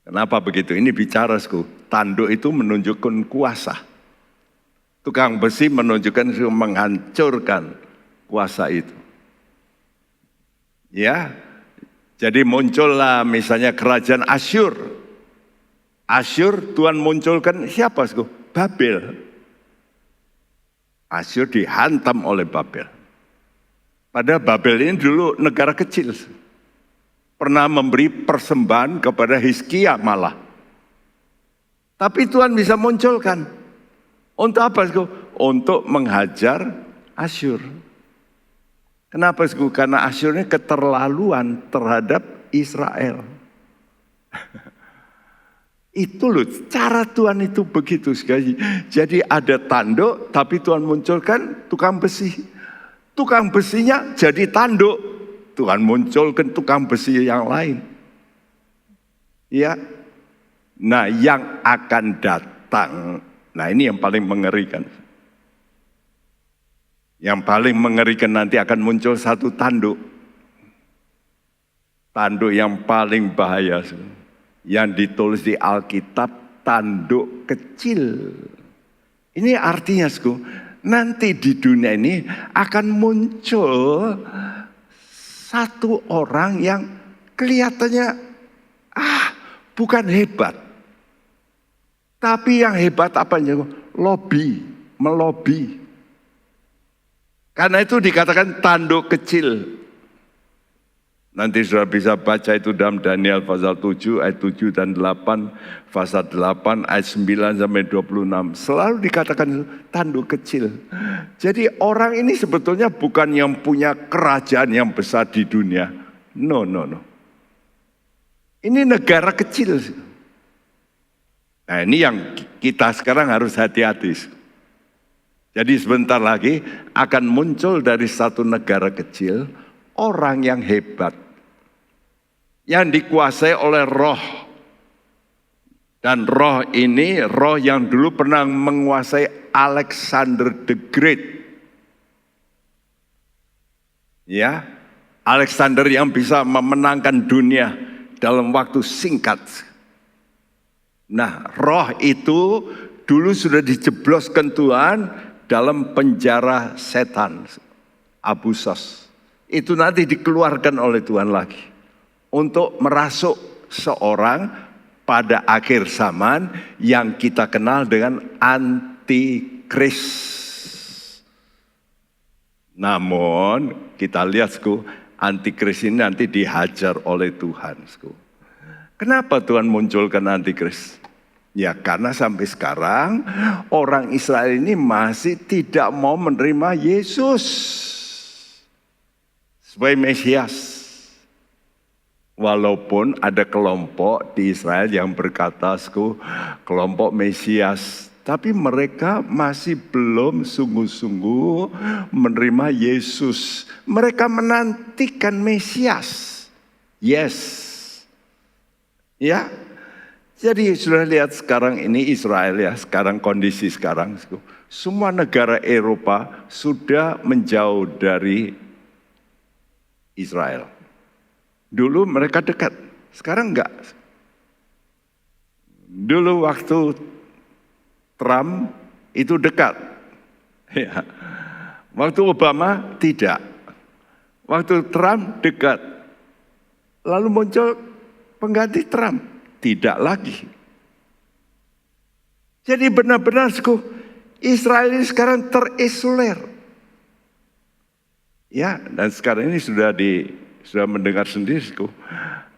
Kenapa begitu? Ini bicara, tanduk itu menunjukkan kuasa. Tukang besi menunjukkan menghancurkan kuasa itu. Ya, jadi muncullah misalnya kerajaan Asyur. Asyur Tuhan munculkan siapa? Babel. Asyur dihantam oleh Babel. Padahal Babel ini dulu negara kecil. Pernah memberi persembahan kepada Hizkia malah. Tapi Tuhan bisa munculkan. Untuk apa? Untuk menghajar Asyur. Kenapa? Karena Asyur ini keterlaluan terhadap Israel. Itu loh, cara Tuhan itu begitu sekali. Jadi ada tanduk, tapi Tuhan munculkan tukang besi. Tukang besinya jadi tanduk. Tuhan munculkan tukang besi yang lain. Ya. Nah, yang akan datang. Nah, ini yang paling mengerikan. Yang paling mengerikan nanti akan muncul satu tanduk. Tanduk yang paling bahaya. Yang ditulis di Alkitab, tanduk kecil. Ini artinya, nanti di dunia ini akan muncul satu orang yang kelihatannya bukan hebat. Tapi yang hebat apanya? Melobi. Karena itu dikatakan tanduk kecil. Nanti sudah bisa baca itu dalam Daniel pasal 7 ayat 7 dan 8, pasal 8 ayat 9 sampai 26. Selalu dikatakan tanduk kecil. Jadi orang ini sebetulnya bukan yang punya kerajaan yang besar di dunia. No. Ini negara kecil. Nah ini yang kita sekarang harus hati-hati. Jadi sebentar lagi akan muncul dari satu negara kecil orang yang hebat, yang dikuasai oleh roh. Dan roh ini roh yang dulu pernah menguasai Alexander the Great. Ya, Alexander yang bisa memenangkan dunia dalam waktu singkat. Nah, roh itu dulu sudah dijebloskan Tuhan dalam penjara setan, Abusos. Itu nanti dikeluarkan oleh Tuhan lagi untuk merasuk seorang pada akhir zaman yang kita kenal dengan antikris. Namun kita lihat antikris ini nanti dihajar oleh Tuhan. Kenapa Tuhan munculkan antikris? Ya karena sampai sekarang orang Israel ini masih tidak mau menerima Yesus sebagai Mesias. Walaupun ada kelompok di Israel yang berkata, kelompok Mesias. Tapi mereka masih belum sungguh-sungguh menerima Yesus. Mereka menantikan Mesias. Yes. Ya. Jadi sudah lihat sekarang ini Israel ya, sekarang kondisi sekarang. Semua negara Eropa sudah menjauh dari Israel. Dulu mereka dekat, sekarang enggak. Dulu waktu Trump itu dekat. Ya. Waktu Obama tidak. Waktu Trump dekat. Lalu muncul pengganti Trump. Tidak lagi. Jadi benar-benar Israel ini sekarang terisolir. Ya, dan sekarang ini sudah mendengar sendiri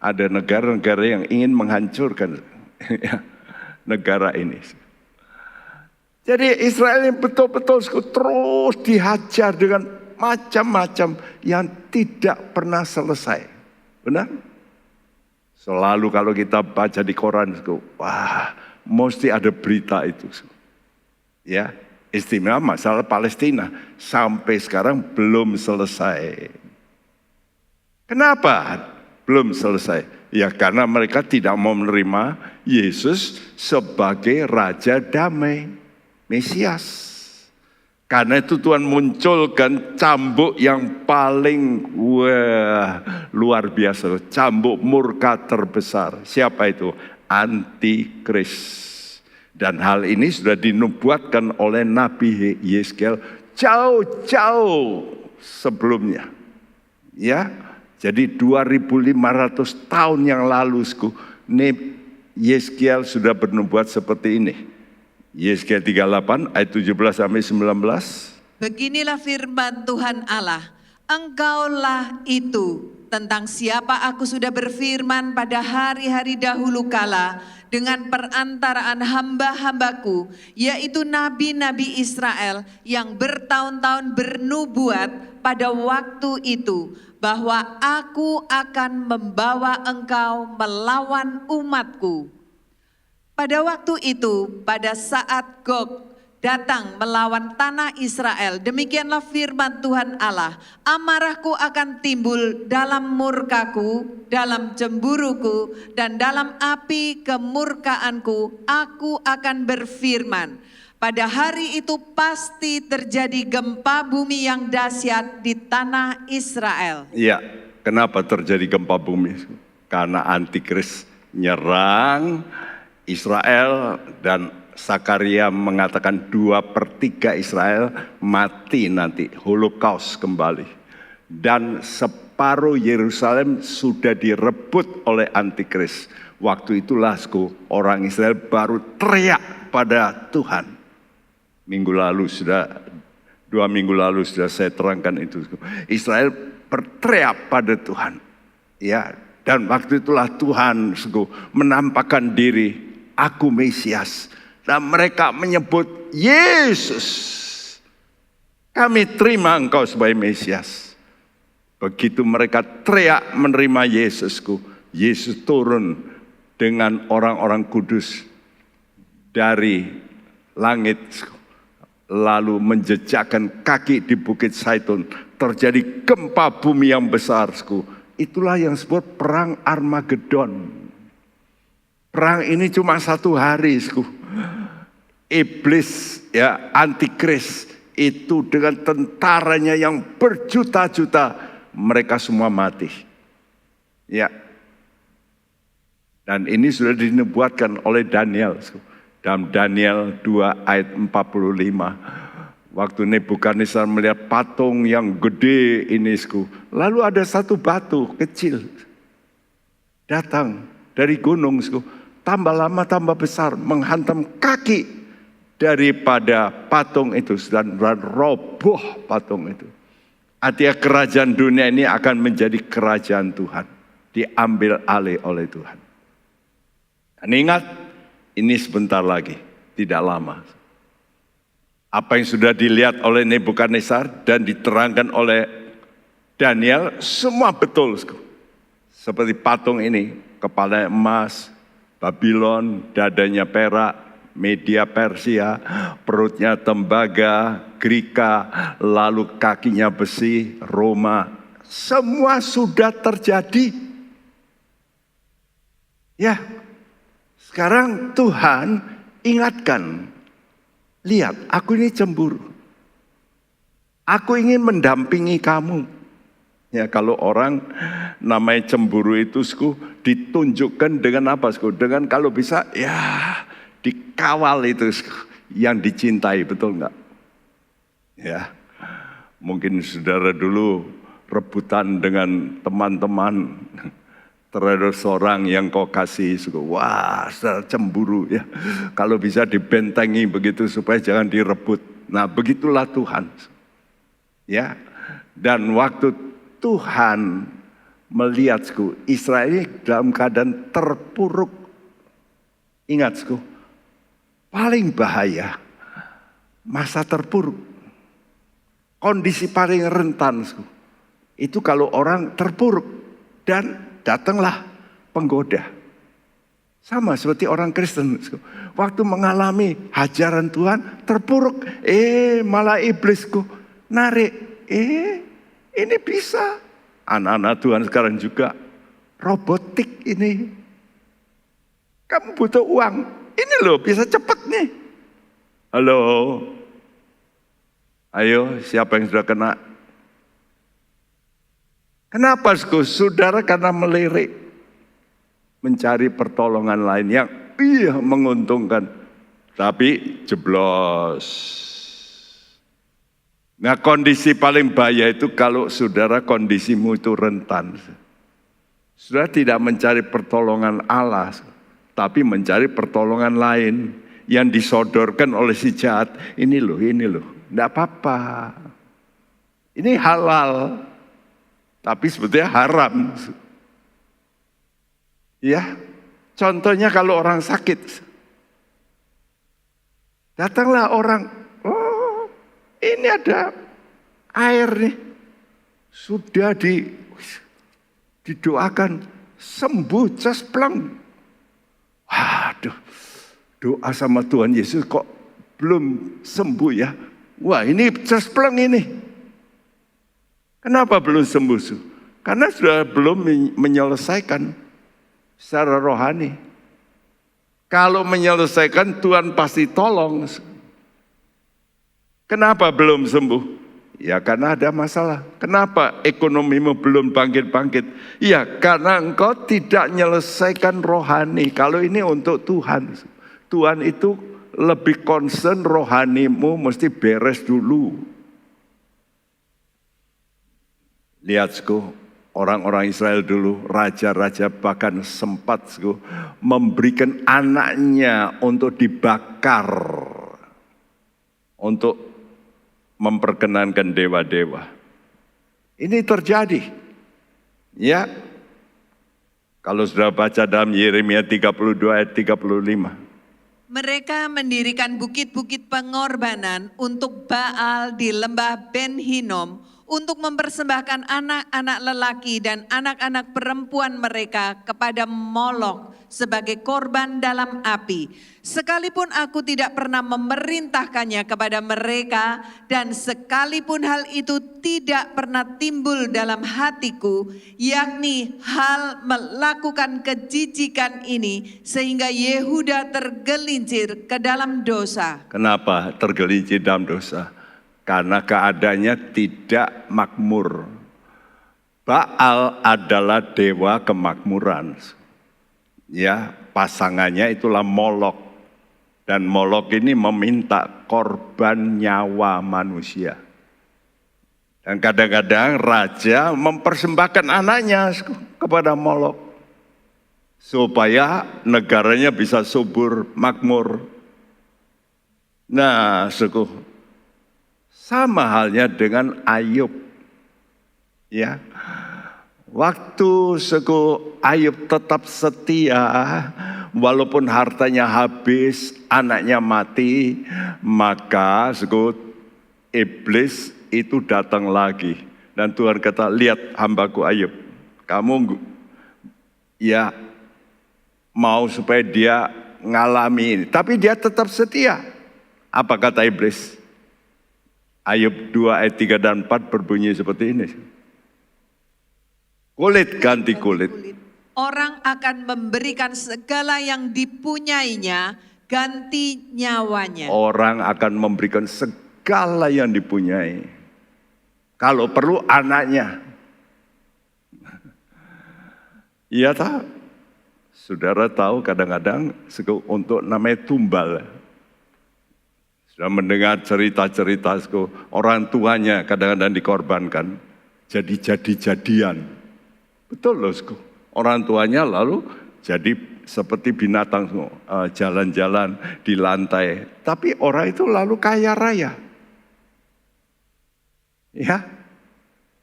ada negara-negara yang ingin menghancurkan negara ini. Jadi Israel ini betul-betul terus dihajar dengan macam-macam yang tidak pernah selesai. Benar? Selalu kalau kita baca di koran, wah, mesti ada berita itu. Ya, istimewa masalah Palestina sampai sekarang belum selesai. Kenapa belum selesai? Ya karena mereka tidak mau menerima Yesus sebagai Raja Damai, Mesias. Karena itu Tuhan munculkan cambuk yang paling luar biasa. Cambuk murka terbesar. Siapa itu? Antikris. Dan hal ini sudah dinubuatkan oleh Nabi Yeskel jauh-jauh sebelumnya. Ya, jadi 2500 tahun yang lalu Yeskel sudah bernubuat seperti ini. Yeskel 38 ayat 17 sampai 19. Beginilah firman Tuhan Allah, engkaulah itu tentang siapa aku sudah berfirman pada hari-hari dahulu kala dengan perantaraan hamba-hambaku, yaitu nabi-nabi Israel yang bertahun-tahun bernubuat pada waktu itu, bahwa aku akan membawa engkau melawan umatku. Pada waktu itu, pada saat Gog datang melawan tanah Israel, demikianlah firman Tuhan Allah, amarahku akan timbul dalam murkaku, dalam cemburuku, dan dalam api kemurkaanku, aku akan berfirman. Pada hari itu pasti terjadi gempa bumi yang dahsyat di tanah Israel. Iya, kenapa terjadi gempa bumi? Karena antikris nyerang Israel dan Sakaria mengatakan 2/3 Israel mati nanti, Holocaust kembali. Dan separuh Yerusalem sudah direbut oleh antikris. Waktu itulah orang Israel baru teriak pada Tuhan. 2 minggu lalu sudah saya terangkan itu. Israel berteriak pada Tuhan. Ya, dan waktu itulah Tuhan menampakkan diri, aku Mesias. Dan mereka menyebut Yesus. Kami terima engkau sebagai Mesias. Begitu mereka teriak menerima Yesusku, Yesus turun dengan orang-orang kudus dari langit, lalu menjejakkan kaki di Bukit Zaitun. Terjadi gempa bumi yang besar. Itulah yang disebut perang Armageddon. Perang ini cuma 1 hari. Iblis, ya, antikris itu dengan tentaranya yang berjuta-juta, mereka semua mati. Ya. Dan ini sudah dinubuatkan oleh Daniel. Dalam Daniel 2 ayat 45. Waktu Nebukadnezar melihat patung yang gede ini, lalu ada satu batu kecil datang dari gunung, tambah lama tambah besar, menghantam kaki daripada patung itu dan roboh patung itu. Artinya kerajaan dunia ini akan menjadi kerajaan Tuhan, diambil alih oleh Tuhan. Dan ingat, ini sebentar lagi, tidak lama. Apa yang sudah dilihat oleh Nebukadnezar dan diterangkan oleh Daniel, semua betul. Seperti patung ini, kepala emas, Babylon, dadanya perak, Media Persia, perutnya tembaga, Grika, lalu kakinya besi, Roma. Semua sudah terjadi. Ya, sekarang Tuhan ingatkan, lihat, aku ini cemburu. Aku ingin mendampingi kamu. Ya, kalau orang namanya cemburu itu ditunjukkan dengan apa? Dengan kalau bisa, ya dikawal itu yang dicintai, betul enggak? Ya, mungkin saudara dulu rebutan dengan teman-teman terhadap seorang yang kau kasih, wah, saudara cemburu ya. Kalau bisa dibentengi begitu supaya jangan direbut. Nah, begitulah Tuhan. Ya, dan waktu Tuhan melihat Israel ini dalam keadaan terpuruk. Ingat, paling bahaya masa terpuruk. Kondisi paling rentan itu kalau orang terpuruk dan datanglah penggoda. Sama seperti orang Kristen. Waktu mengalami hajaran Tuhan terpuruk. Malah iblisku narik. Ini bisa. Anak-anak Tuhan sekarang juga robotik ini. Kamu butuh uang. Ini loh bisa cepat nih. Halo. Ayo, siapa yang sudah kena? Kenapa saudara? Karena melirik. Mencari pertolongan lain yang menguntungkan. Tapi jeblos. Nah, kondisi paling bahaya itu kalau saudara kondisimu itu rentan. Saudara tidak mencari pertolongan Allah, tapi mencari pertolongan lain yang disodorkan oleh si jahat. Ini loh, tidak apa-apa. Ini halal, tapi sebetulnya haram. Ya, contohnya kalau orang sakit, datanglah orang, ini ada air nih, sudah didoakan sembuh cespleng. Waduh, doa sama Tuhan Yesus kok belum sembuh ya? Wah, ini cespleng ini. Kenapa belum sembuh? Karena sudah belum menyelesaikan secara rohani. Kalau menyelesaikan Tuhan pasti tolong. Kenapa belum sembuh? Ya karena ada masalah. Kenapa ekonomimu belum bangkit-bangkit? Ya karena engkau tidak menyelesaikan rohani. Kalau ini untuk Tuhan. Tuhan itu lebih concern rohanimu mesti beres dulu. Lihat orang-orang Israel dulu, raja-raja bahkan sempat memberikan anaknya untuk dibakar, untuk memperkenankan dewa-dewa. Ini terjadi. Ya, kalau sudah baca dalam Yeremia 32 ayat 35. Mereka mendirikan bukit-bukit pengorbanan untuk Baal di lembah Ben Hinnom untuk mempersembahkan anak-anak lelaki dan anak-anak perempuan mereka kepada Molok sebagai korban dalam api. Sekalipun aku tidak pernah memerintahkannya kepada mereka dan sekalipun hal itu tidak pernah timbul dalam hatiku, yakni hal melakukan kejijikan ini sehingga Yehuda tergelincir ke dalam dosa. Kenapa tergelincir dalam dosa? Karena keadaannya tidak makmur. Baal adalah dewa kemakmuran. Ya, pasangannya itulah Molok. Dan Molok ini meminta korban nyawa manusia. Dan kadang-kadang raja mempersembahkan anaknya kepada Molok. Supaya negaranya bisa subur, makmur. Nah, sama halnya dengan Ayub. Ya. Waktu Ayub tetap setia, walaupun hartanya habis, anaknya mati, maka iblis itu datang lagi. Dan Tuhan kata, lihat hambaku Ayub, kamu ya mau supaya dia ngalami ini. Tapi dia tetap setia. Apa kata iblis? Ayub 2 ayat 3 dan 4 berbunyi seperti ini. Kulit ganti kulit. Orang akan memberikan segala yang dipunyainya ganti nyawanya. Orang akan memberikan segala yang dipunyai. Kalau perlu anaknya. Iya tak? Saudara tahu kadang-kadang untuk namanya tumbal. Sudah mendengar cerita-cerita orang tuanya kadang-kadang dikorbankan. Jadi-jadian. Betul loh, orang tuanya lalu jadi seperti binatang jalan-jalan di lantai. Tapi orang itu lalu kaya raya. Ya,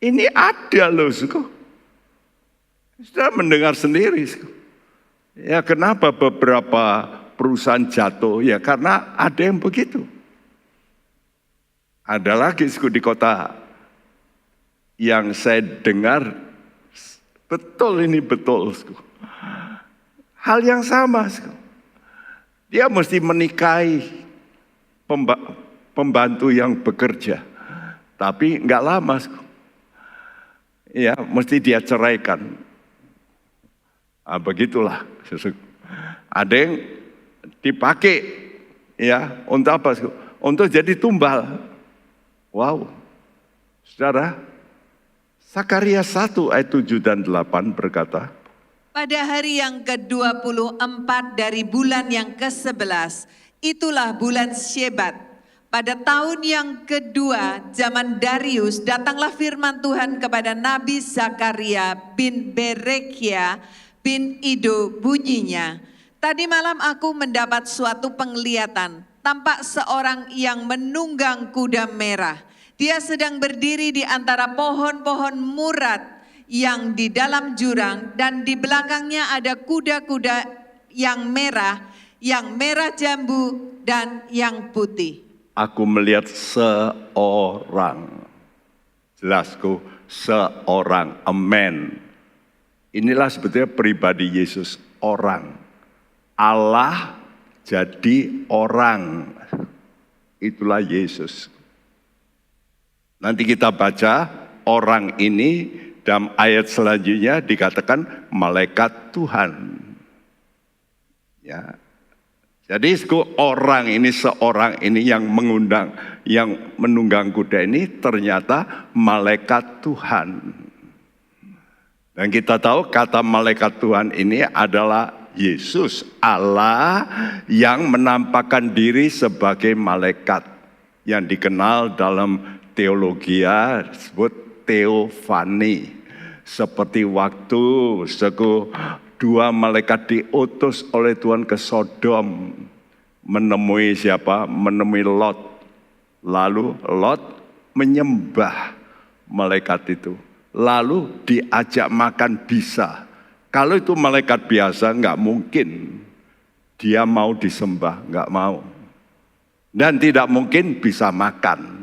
ini ada loh, sudah mendengar sendiri. Ya, kenapa beberapa perusahaan jatuh? Ya karena ada yang begitu. Ada lagi di kota yang saya dengar, betul ini betul. Hal yang sama. Dia mesti menikahi pembantu yang bekerja. Tapi enggak lama. Ya, mesti dia ceraikan. Begitulah. Ada yang dipakai ya untuk apa? Untuk jadi tumbal. Wow. Saudara, Sakaria 1 ayat 7 dan 8 berkata, pada hari yang ke-24 dari bulan yang ke-11, itulah bulan Syebat. Pada tahun yang kedua zaman Darius, datanglah firman Tuhan kepada Nabi Zakaria bin Berekia bin Ido bunyinya. Tadi malam aku mendapat suatu penglihatan, tampak seorang yang menunggang kuda merah. Dia sedang berdiri di antara pohon-pohon murad yang di dalam jurang dan di belakangnya ada kuda-kuda yang merah jambu dan yang putih. Aku melihat seorang, jelasku, seorang, a man. Inilah sebetulnya pribadi Yesus, orang. Allah jadi orang, itulah Yesus. Nanti kita baca orang ini dalam ayat selanjutnya dikatakan malaikat Tuhan. Ya. Jadi orang ini, seorang ini yang mengundang, yang menunggang kuda ini ternyata malaikat Tuhan. Dan kita tahu kata malaikat Tuhan ini adalah Yesus, Allah yang menampakkan diri sebagai malaikat yang dikenal dalam teologia disebut teofani. Seperti waktu dua malaikat diutus oleh Tuhan ke Sodom. Menemui siapa? Menemui Lot. Lalu Lot menyembah malaikat itu. Lalu diajak makan bisa. Kalau itu malaikat biasa nggak mungkin dia mau disembah, nggak mau. Dan tidak mungkin bisa makan.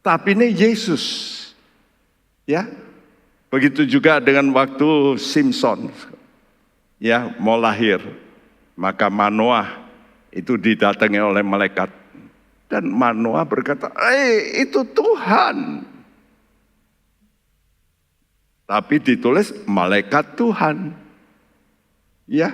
Tapi ini Yesus. Ya. Begitu juga dengan waktu Simpson. Ya, mau lahir. Maka Manoah itu didatangi oleh malaikat. Dan Manoah berkata, itu Tuhan. Tapi ditulis malaikat Tuhan. Ya.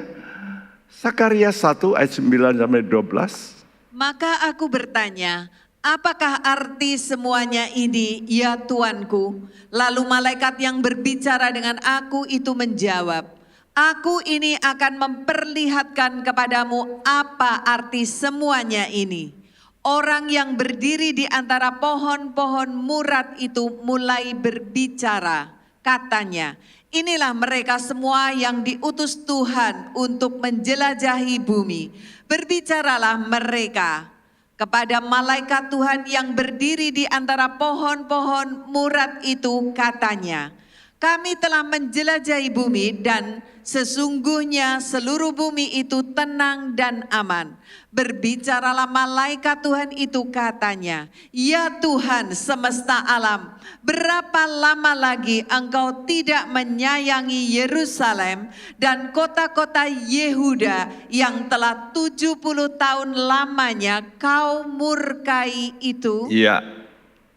Sakaria 1 ayat 9 sampai 12. Maka aku bertanya, apakah arti semuanya ini, ya Tuanku? Lalu malaikat yang berbicara dengan aku itu menjawab, aku ini akan memperlihatkan kepadamu apa arti semuanya ini. Orang yang berdiri di antara pohon-pohon murad itu mulai berbicara. Katanya, inilah mereka semua yang diutus Tuhan untuk menjelajahi bumi. Berbicaralah mereka kepada malaikat Tuhan yang berdiri di antara pohon-pohon murad itu, katanya, kami telah menjelajahi bumi dan sesungguhnya seluruh bumi itu tenang dan aman. Berbicaralah malaikat Tuhan itu, katanya, ya Tuhan semesta alam, berapa lama lagi Engkau tidak menyayangi Yerusalem dan kota-kota Yehuda yang telah 70 tahun lamanya Kau murkai itu? Iya,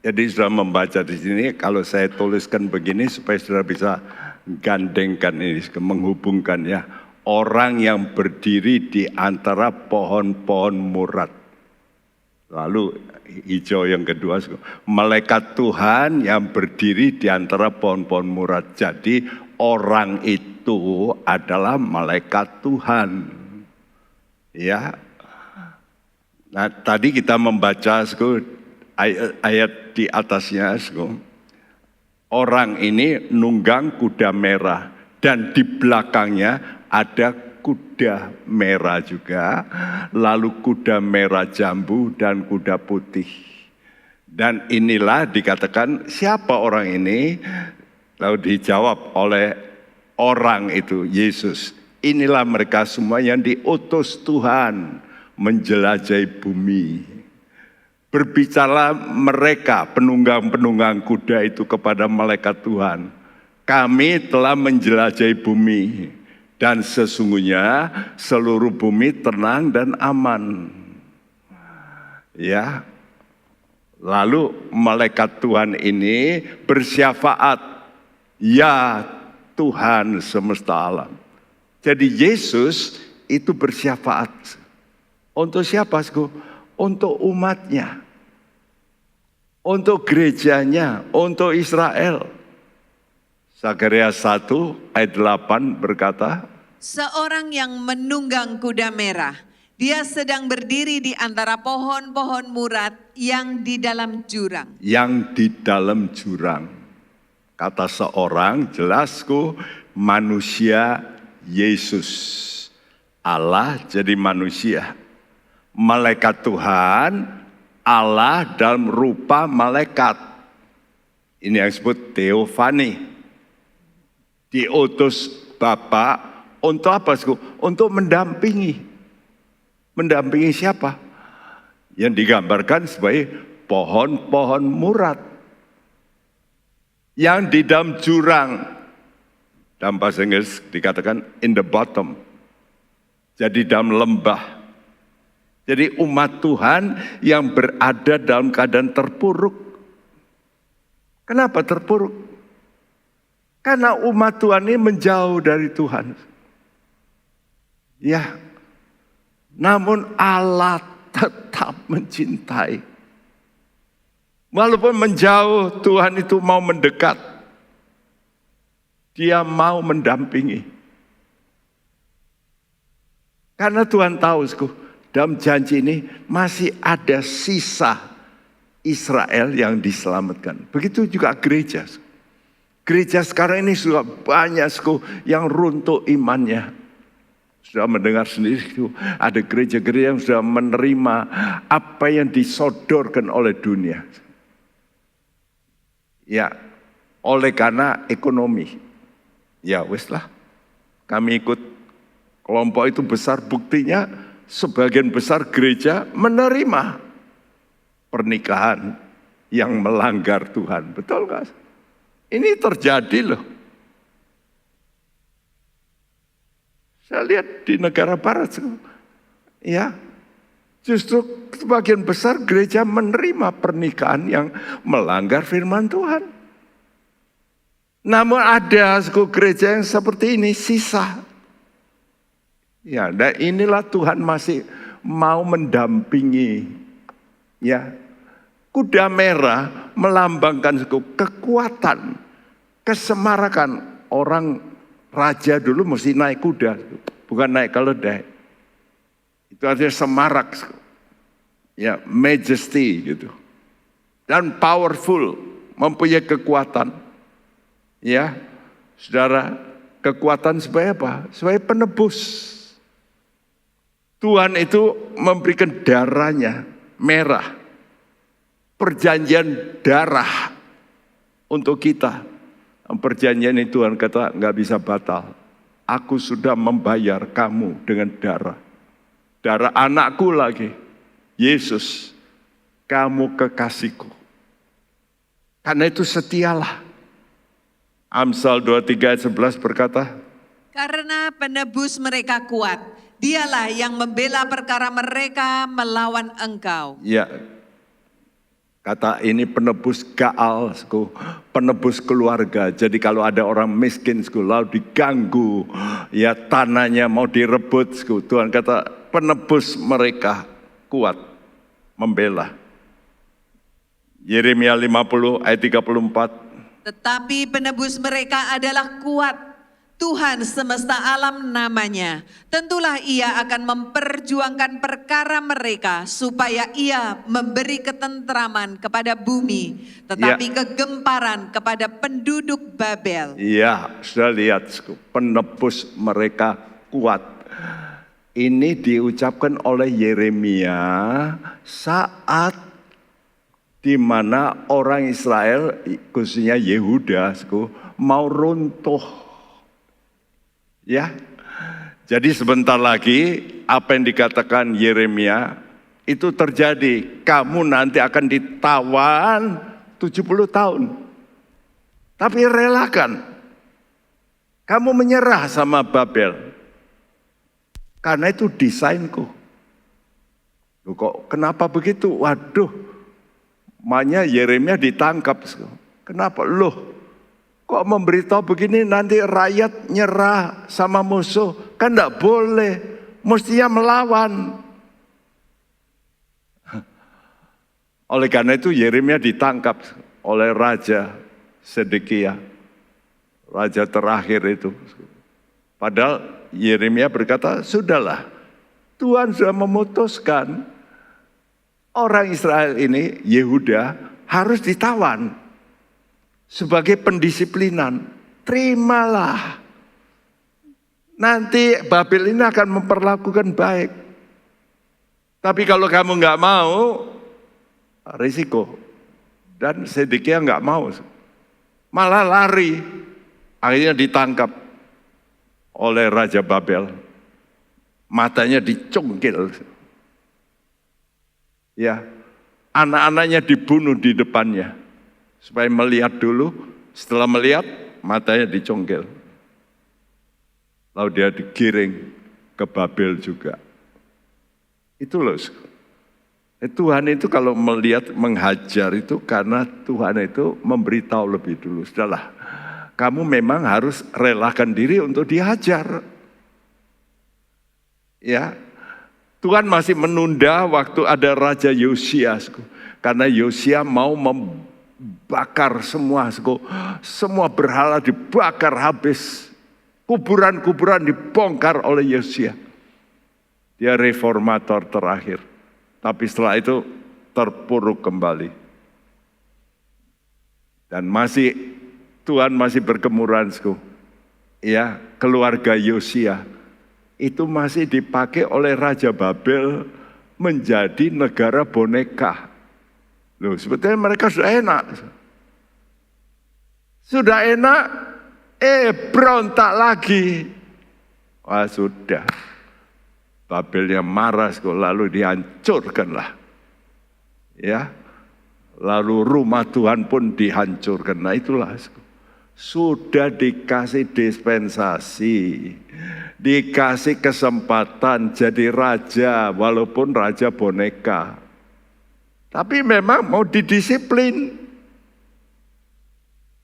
jadi sudah membaca di sini. Kalau saya tuliskan begini supaya saudara bisa gandengkan ini, menghubungkan ya. Orang yang berdiri di antara pohon-pohon murad. Lalu hijau yang kedua, malaikat Tuhan yang berdiri di antara pohon-pohon murad. Jadi orang itu adalah malaikat Tuhan. Ya. Nah, tadi kita membaca ayat di atasnya. Orang ini nunggang kuda merah dan di belakangnya ada kuda merah juga, lalu kuda merah jambu dan kuda putih. Dan inilah dikatakan siapa orang ini? Lalu dijawab oleh orang itu, Yesus. Inilah mereka semua yang diutus Tuhan menjelajahi bumi. Berbicaralah mereka penunggang-penunggang kuda itu kepada malaikat Tuhan. Kami telah menjelajahi bumi. Dan sesungguhnya seluruh bumi tenang dan aman. Ya. Lalu malaikat Tuhan ini bersyafaat. Ya Tuhan semesta alam. Jadi Yesus itu bersyafaat. Untuk siapa? Untuk umatnya. Untuk gerejanya. Untuk Israel. Sakaria 1 ayat 8 berkata, seorang yang menunggang kuda merah, dia sedang berdiri di antara pohon-pohon murad yang di dalam jurang. Yang di dalam jurang. Kata seorang, jelasku, manusia Yesus. Allah jadi manusia. Malaikat Tuhan, Allah dalam rupa malaikat. Ini yang disebut teofani. Diutus Bapa untuk apa? Untuk mendampingi. Mendampingi siapa? Yang digambarkan sebagai pohon-pohon murad. Yang di dalam jurang. Dalam bahasa Inggris dikatakan in the bottom. Jadi dalam lembah. Jadi umat Tuhan yang berada dalam keadaan terpuruk. Kenapa terpuruk? Karena umat Tuhan ini menjauh dari Tuhan. Ya. Namun Allah tetap mencintai. Walaupun menjauh, Tuhan itu mau mendekat. Dia mau mendampingi. Karena Tuhan tahu, dalam janji ini masih ada sisa Israel yang diselamatkan. Begitu juga gereja. Gereja sekarang ini sudah banyak yang runtuh imannya. Sudah mendengar sendiri itu ada gereja-gereja yang sudah menerima apa yang disodorkan oleh dunia. Ya, oleh karena ekonomi. Ya wes lah, kami ikut kelompok itu besar, buktinya sebagian besar gereja menerima pernikahan yang melanggar Tuhan. Betul gak? Ini terjadi loh. Saya lihat di negara barat, ya, justru sebagian besar gereja menerima pernikahan yang melanggar firman Tuhan. Namun ada gereja yang seperti ini sisa. Ya, dan inilah Tuhan masih mau mendampingi. Ya, kuda merah melambangkan kekuatan, kesemarakan. Orang raja dulu mesti naik kuda, bukan naik keledai. Itu artinya semarak, ya, majesty gitu. Dan powerful, mempunyai kekuatan. Ya, saudara, kekuatan sebagai apa? Sebagai penebus. Tuhan itu memberikan darahnya merah, perjanjian darah untuk kita. Perjanjian itu Tuhan kata nggak bisa batal. Aku sudah membayar kamu dengan darah. Darah anakku lagi, Yesus, kamu kekasihku. Karena itu setialah. Amsal 23 ayat 11 berkata, Karena penebus mereka kuat, dialah yang membela perkara mereka melawan engkau. ya, kata ini penebus Gaal, penebus keluarga. Jadi kalau ada orang miskin, lalu diganggu, ya tanahnya mau direbut, Tuhan kata penebus mereka kuat, membela. Yeremia 50 ayat 34. Tetapi penebus mereka adalah kuat, Tuhan semesta alam namanya. Tentulah ia akan memperjuangkan perkara mereka supaya ia memberi ketentraman kepada bumi, tetapi kegemparan kepada penduduk Babel. Iya, sudah lihat, penebus mereka kuat. Ini diucapkan oleh Yeremia saat di mana orang Israel, khususnya Yehuda, mau runtuh. Ya, jadi sebentar lagi apa yang dikatakan Yeremia itu terjadi. Kamu nanti akan ditawan 70 tahun. Tapi relakan. Kamu menyerah sama Babel. Karena itu desainku. Loh, kok kenapa begitu? Waduh. Makanya Yeremia ditangkap. Kenapa? Loh, kok memberitahu begini nanti rakyat nyerah sama musuh? Kan enggak boleh, mestinya melawan. Oleh karena itu Yeremia ditangkap oleh Raja Sedekia, raja terakhir itu. Padahal Yeremia berkata, sudahlah, Tuhan sudah memutuskan orang Israel ini, Yehuda, harus ditawan sebagai pendisiplinan. Terimalah. Nanti Babel ini akan memperlakukan baik. Tapi kalau kamu nggak mau, risiko. Dan Sedekia nggak mau. Malah lari. Akhirnya ditangkap oleh Raja Babel. Matanya dicongkel. Ya, anak-anaknya dibunuh di depannya. Supaya melihat dulu, setelah melihat, matanya dicongkel. Lalu dia digiring ke Babel juga. Itu loh. Tuhan itu kalau melihat, menghajar itu karena Tuhan itu memberitahu lebih dulu. Sudahlah, kamu memang harus relakan diri untuk dihajar. Ya, Tuhan masih menunda waktu ada Raja Yosia, karena Yosia mau membakar semua berhala dibakar habis, kuburan-kuburan dibongkar oleh Yosia. Dia reformator terakhir, tapi setelah itu terpuruk kembali. Dan masih Tuhan masih berkemurahan, ya, keluarga Yosia itu masih dipakai oleh Raja Babel menjadi negara boneka. Loh, sebetulnya mereka sudah enak. Sudah enak, berontak lagi. Wah, sudah. Babelnya marah, lalu dihancurkanlah. Ya, lalu rumah Tuhan pun dihancurkan. Nah itulah, sudah dikasih dispensasi, dikasih kesempatan jadi raja, walaupun raja boneka. Tapi memang mau didisiplin.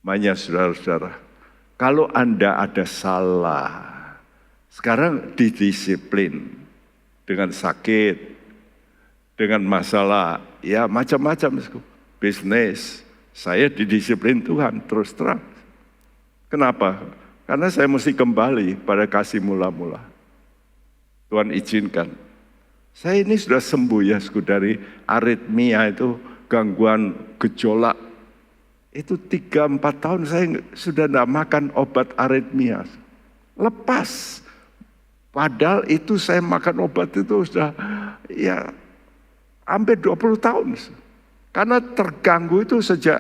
Makanya saudara-saudara, kalau Anda ada salah, sekarang didisiplin dengan sakit, dengan masalah, ya macam-macam. Bisnis, saya didisiplin Tuhan terus terang. Kenapa? Karena saya mesti kembali pada kasih mula-mula. Tuhan izinkan. Saya ini sudah sembuh ya, dari aritmia itu, gangguan gejolak. Itu 3-4 tahun saya sudah tidak makan obat aritmia. Lepas. Padahal itu saya makan obat itu sudah ya hampir 20 tahun. Karena terganggu itu sejak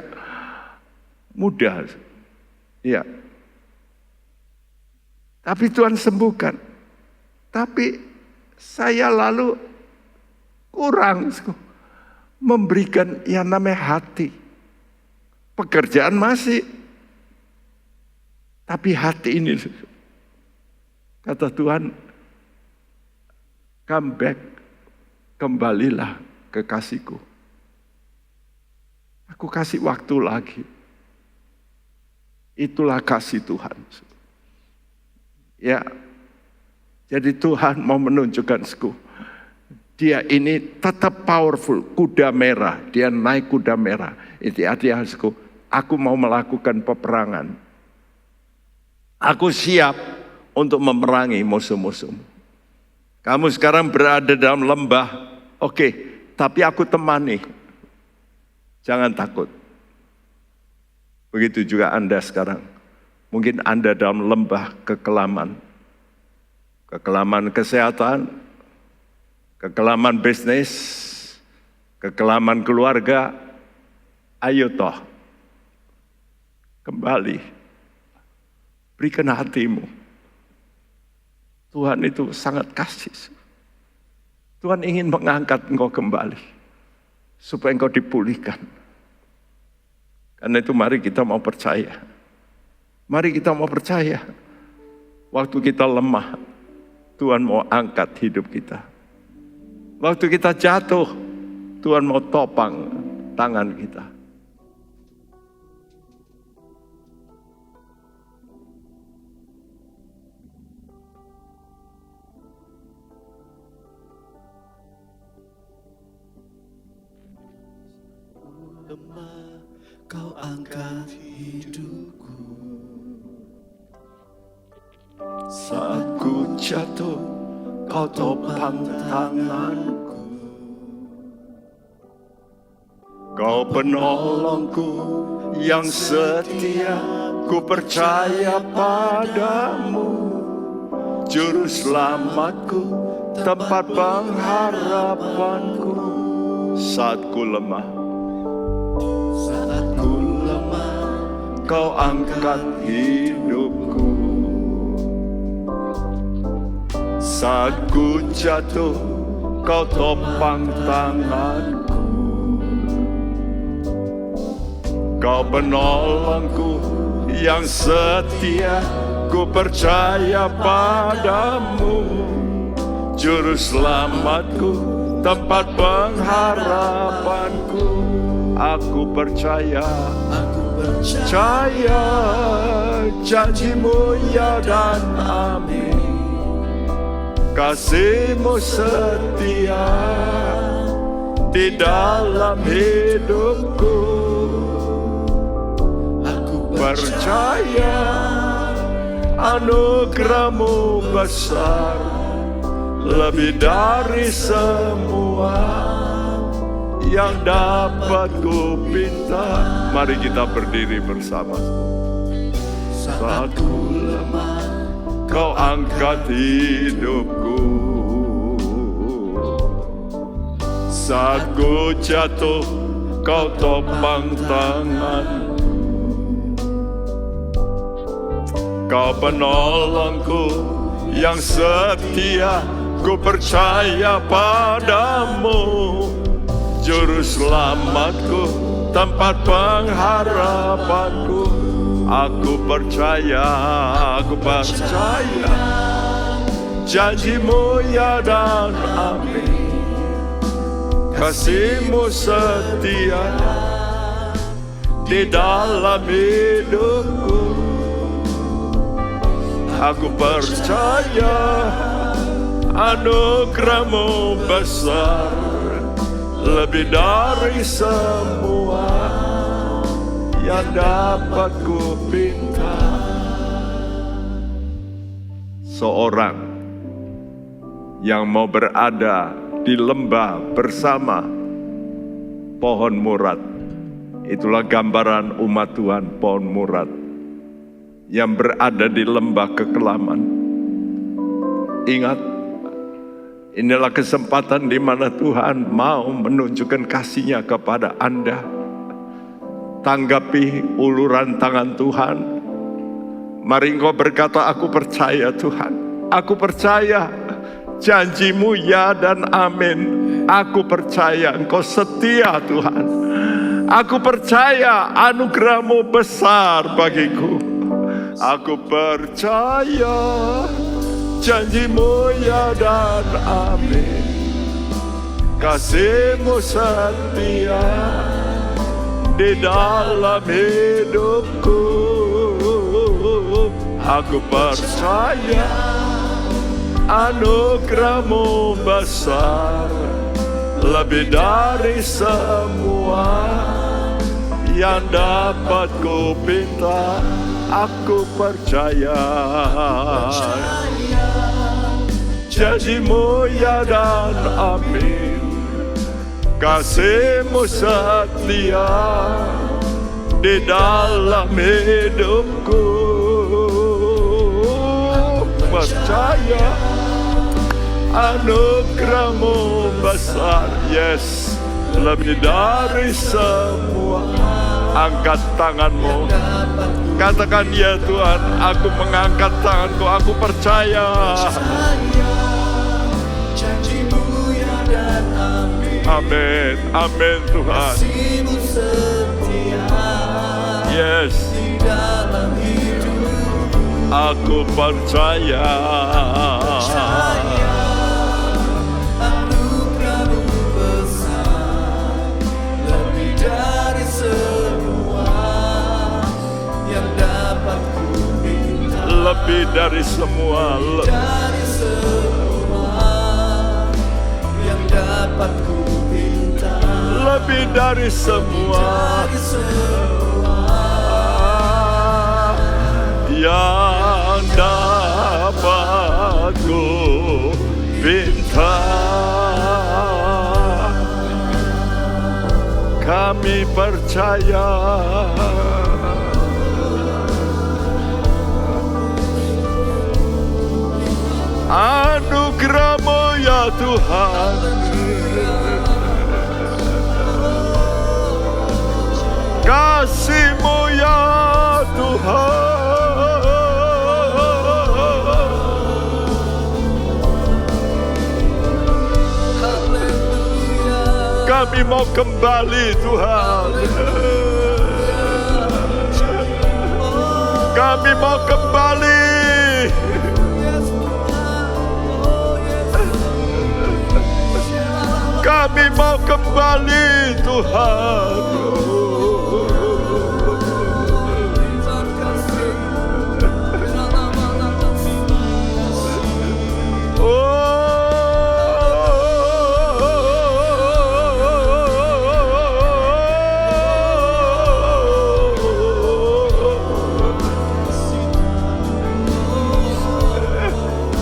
muda. Ya. Tapi Tuhan sembuhkan. Tapi saya lalu kurang memberikan yang namanya hati. Pekerjaan masih, tapi hati ini, kata Tuhan, come back, kembalilah ke kasihku. Aku kasih waktu lagi. Itulah kasih Tuhan. Ya, jadi Tuhan mau menunjukkan dia ini tetap powerful, kuda merah, dia naik kuda merah. Itu artinya aku mau melakukan peperangan. Aku siap untuk memerangi musuh-musuhmu. Kamu sekarang berada dalam lembah, oke, tapi aku temani. Jangan takut. Begitu juga Anda sekarang. Mungkin Anda dalam lembah kekelaman. Kekelaman kesehatan, kekelaman bisnis, kekelaman keluarga. Ayo toh, kembali. Berikan hatimu. Tuhan itu sangat kasih. Tuhan ingin mengangkat engkau kembali. Supaya engkau dipulihkan. Karena itu mari kita mau percaya. Mari kita mau percaya. Waktu kita lemah, Tuhan mau angkat hidup kita. Waktu kita jatuh, Tuhan mau topang tangan kita. Lemah, kau angkat hidupku. Saat ku jatuh, kau topang tanganku. Kau penolongku yang setia, ku percaya padamu. Juru selamatku, tempat pengharapanku. Saat ku lemah, kau angkat hidupku. Saat ku jatuh, kau topang tanganku. Kau penolongku yang setia, ku percaya padamu. Juru selamatku, tempat pengharapanku. Aku percaya, janjimu ya dan amin. Kasihmu setia di dalam hidupku. Aku percaya anugerahmu besar, lebih dari semua yang dapat ku pinta. Mari kita berdiri bersama. rasaku lemah, Kau angkat hidupku. Saat ku jatuh, Kau topang tangan. Kau penolongku yang setia, ku percaya padamu. Juru selamatku, tempat pengharapanku. Aku percaya, janjimu ya dan amin. Kasih-Mu setia di dalam hidupku. Aku percaya anugerah-Mu besar, lebih dari semua yang dapat ku pinta. Seorang yang mau berada di lembah bersama pohon murad, itulah gambaran umat Tuhan, pohon murad yang berada di lembah kekelaman. Ingat, inilah kesempatan di mana Tuhan mau menunjukkan kasih-Nya kepada Anda. Tanggapi uluran tangan Tuhan. Mari engkau berkata, aku percaya Tuhan. Aku percaya janji-Mu ya dan amin. Aku percaya Engkau setia Tuhan. Aku percaya anugerah-Mu besar bagiku. Aku percaya janji-Mu ya dan amin. Kasih-Mu setia di dalam hidupku. Aku percaya anugerah-Mu besar, lebih dari semua yang dapat ku pinta. Aku percaya janji-Mu ya dan amin. Kasih-Mu setia di dalam hidupku. Percaya anugerah-Mu besar, yes, lebih dari semua. Angkat tanganmu, katakan ya Tuhan, aku mengangkat tanganku, aku percaya. Amin, amin Tuhan. Yes, aku percaya. Anugerah-Mu besar, lebih dari semua yang dapat ku minta. Lebih dari semua, Dari semua yang dapat ku minta. lebih dari semua. Dari semua yang dapat ku pinta. Kami percaya anugerah-Mu ya Tuhan, kasih-Mu ya Tuhan. Kami mau kembali Tuhan. Kami mau kembali. Kami mau kembali Tuhan.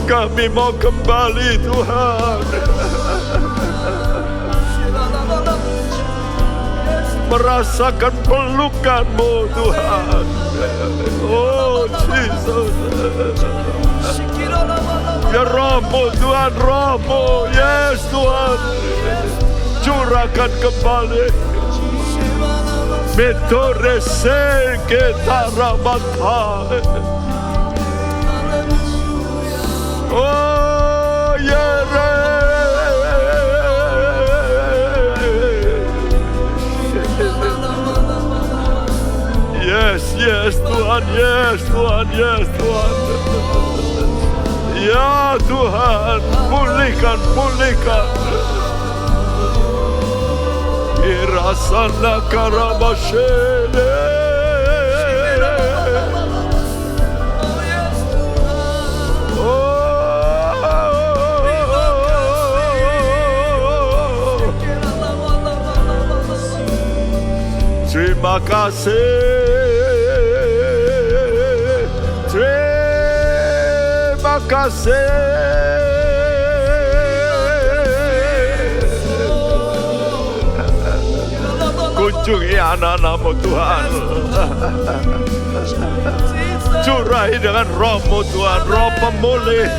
Kami mau kembali Tuhan, merasakan pelukan-Mu Tuhan. Oh Jesus. Ya Rohmu Tuhan, Rohmu, yes Tuhan, curahkan kembali. Metorese ketarabata. Oh Yere. Yes, yes Tuhan, yes Tuhan, yes Tuhan. Ya Tuhan, pulihkan, pulihkan. Irasana karabashele. Terima kasih, terima kasih. Kunjungi anak-anak-Mu Tuhan. Curahi dengan Roh-Mu Tuhan, Roh pemulih.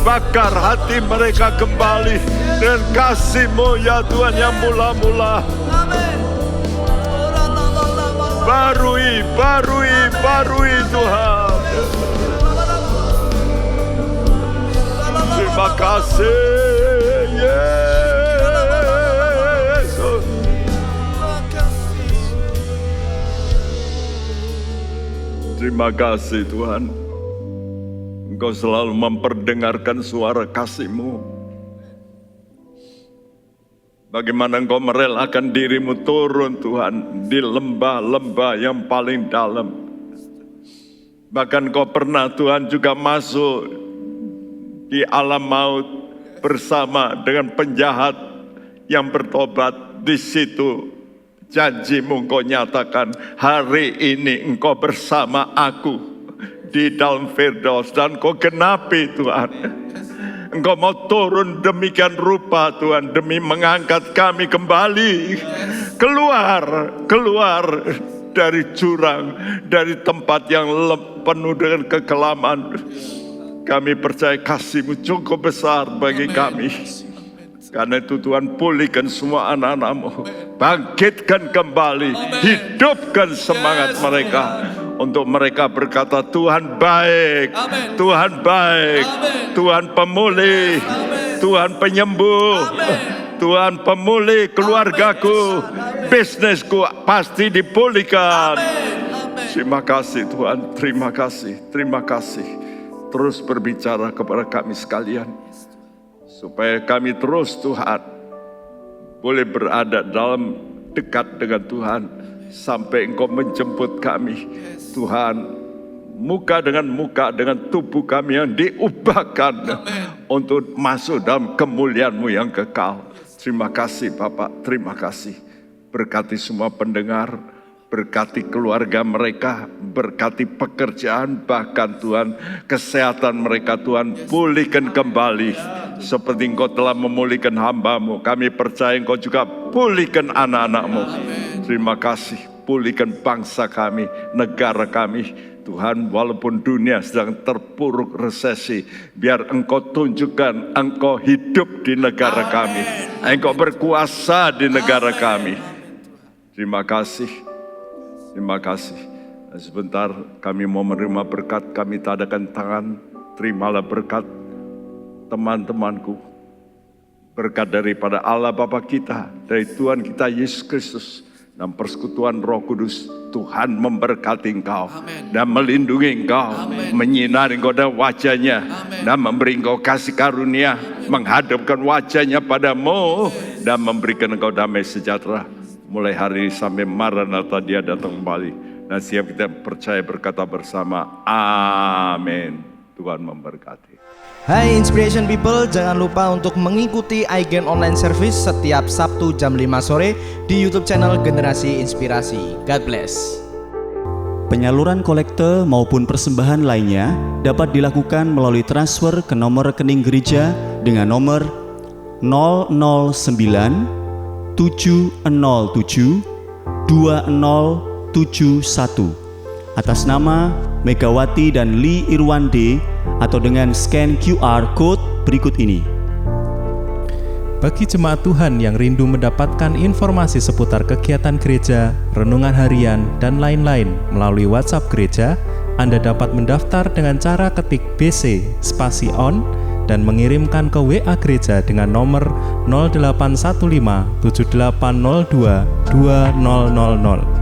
Bakar hati mereka kembali dengan kasih-Mu ya Tuhan yang mula-mula. Barui, barui, barui Tuhan. Terima kasih Yesus. Terima kasih Tuhan. Engkau selalu memperdengarkan suara kasih-Mu. Bagaimana Engkau merelakan diri-Mu turun Tuhan di lembah-lembah yang paling dalam. Bahkan Engkau pernah Tuhan juga masuk di alam maut bersama dengan penjahat yang bertobat. Di situ janji-Mu Engkau nyatakan, hari ini Engkau bersama aku di dalam Firdaus, dan Kau genapi Tuhan. Engkau mau turun demikian rupa Tuhan, demi mengangkat kami kembali keluar dari jurang, dari tempat yang penuh dengan kekelaman. Kami percaya kasih-Mu cukup besar bagi kami. Karena itu Tuhan, pulihkan semua anak-anak-Mu, bangkitkan kembali, hidupkan semangat mereka. Untuk mereka berkata, Tuhan baik, Tuhan baik, Tuhan pemulih, Tuhan penyembuh, Tuhan pemulih keluargaku, bisnisku pasti dipulihkan. Terima kasih Tuhan, terima kasih, terima kasih. Terus berbicara kepada kami sekalian, supaya kami terus Tuhan boleh berada dalam dekat dengan Tuhan, sampai Engkau menjemput kami Tuhan, muka dengan tubuh kami yang diubahkan untuk masuk dalam kemuliaan-Mu yang kekal. Terima kasih Bapak, terima kasih. Berkati semua pendengar, berkati keluarga mereka, berkati pekerjaan, bahkan Tuhan kesehatan mereka Tuhan, pulihkan kembali seperti Engkau telah memulihkan hamba-Mu. Kami percaya Engkau juga pulihkan anak-anak-Mu. Terima kasih, pulihkan bangsa kami, negara kami. Tuhan, walaupun dunia sedang terpuruk resesi, biar Engkau tunjukkan Engkau hidup di negara kami. Engkau berkuasa di negara kami. Terima kasih, terima kasih. Sebentar kami mau menerima berkat, kami tadakan tangan. Terimalah berkat teman-temanku. Berkat daripada Allah Bapa kita, dari Tuhan kita Yesus Kristus, dan persekutuan Roh Kudus. Tuhan memberkati engkau. Amen. Dan melindungi engkau. Amen. Menyinari engkau dan wajahnya. Amen. Dan memberi engkau kasih karunia. Amen. Menghadapkan wajahnya padamu. Dan memberikan engkau damai sejahtera. Mulai hari ini sampai Maranatha Dia datang kembali. Dan siap kita percaya berkata bersama, amin. Tuhan memberkati. Hai Inspiration People, jangan lupa untuk mengikuti iGen Online Service setiap Sabtu jam 5 sore di YouTube channel Generasi Inspirasi. God bless. Penyaluran kolekte maupun persembahan lainnya dapat dilakukan melalui transfer ke nomor rekening gereja dengan nomor 009 707 atas nama Megawati dan Lee Irwande atau dengan scan QR Code berikut ini. Bagi jemaat Tuhan yang rindu mendapatkan informasi seputar kegiatan gereja, renungan harian, dan lain-lain melalui WhatsApp gereja, Anda dapat mendaftar dengan cara ketik BC spasi on dan mengirimkan ke WA gereja dengan nomor 0815 7802 2000.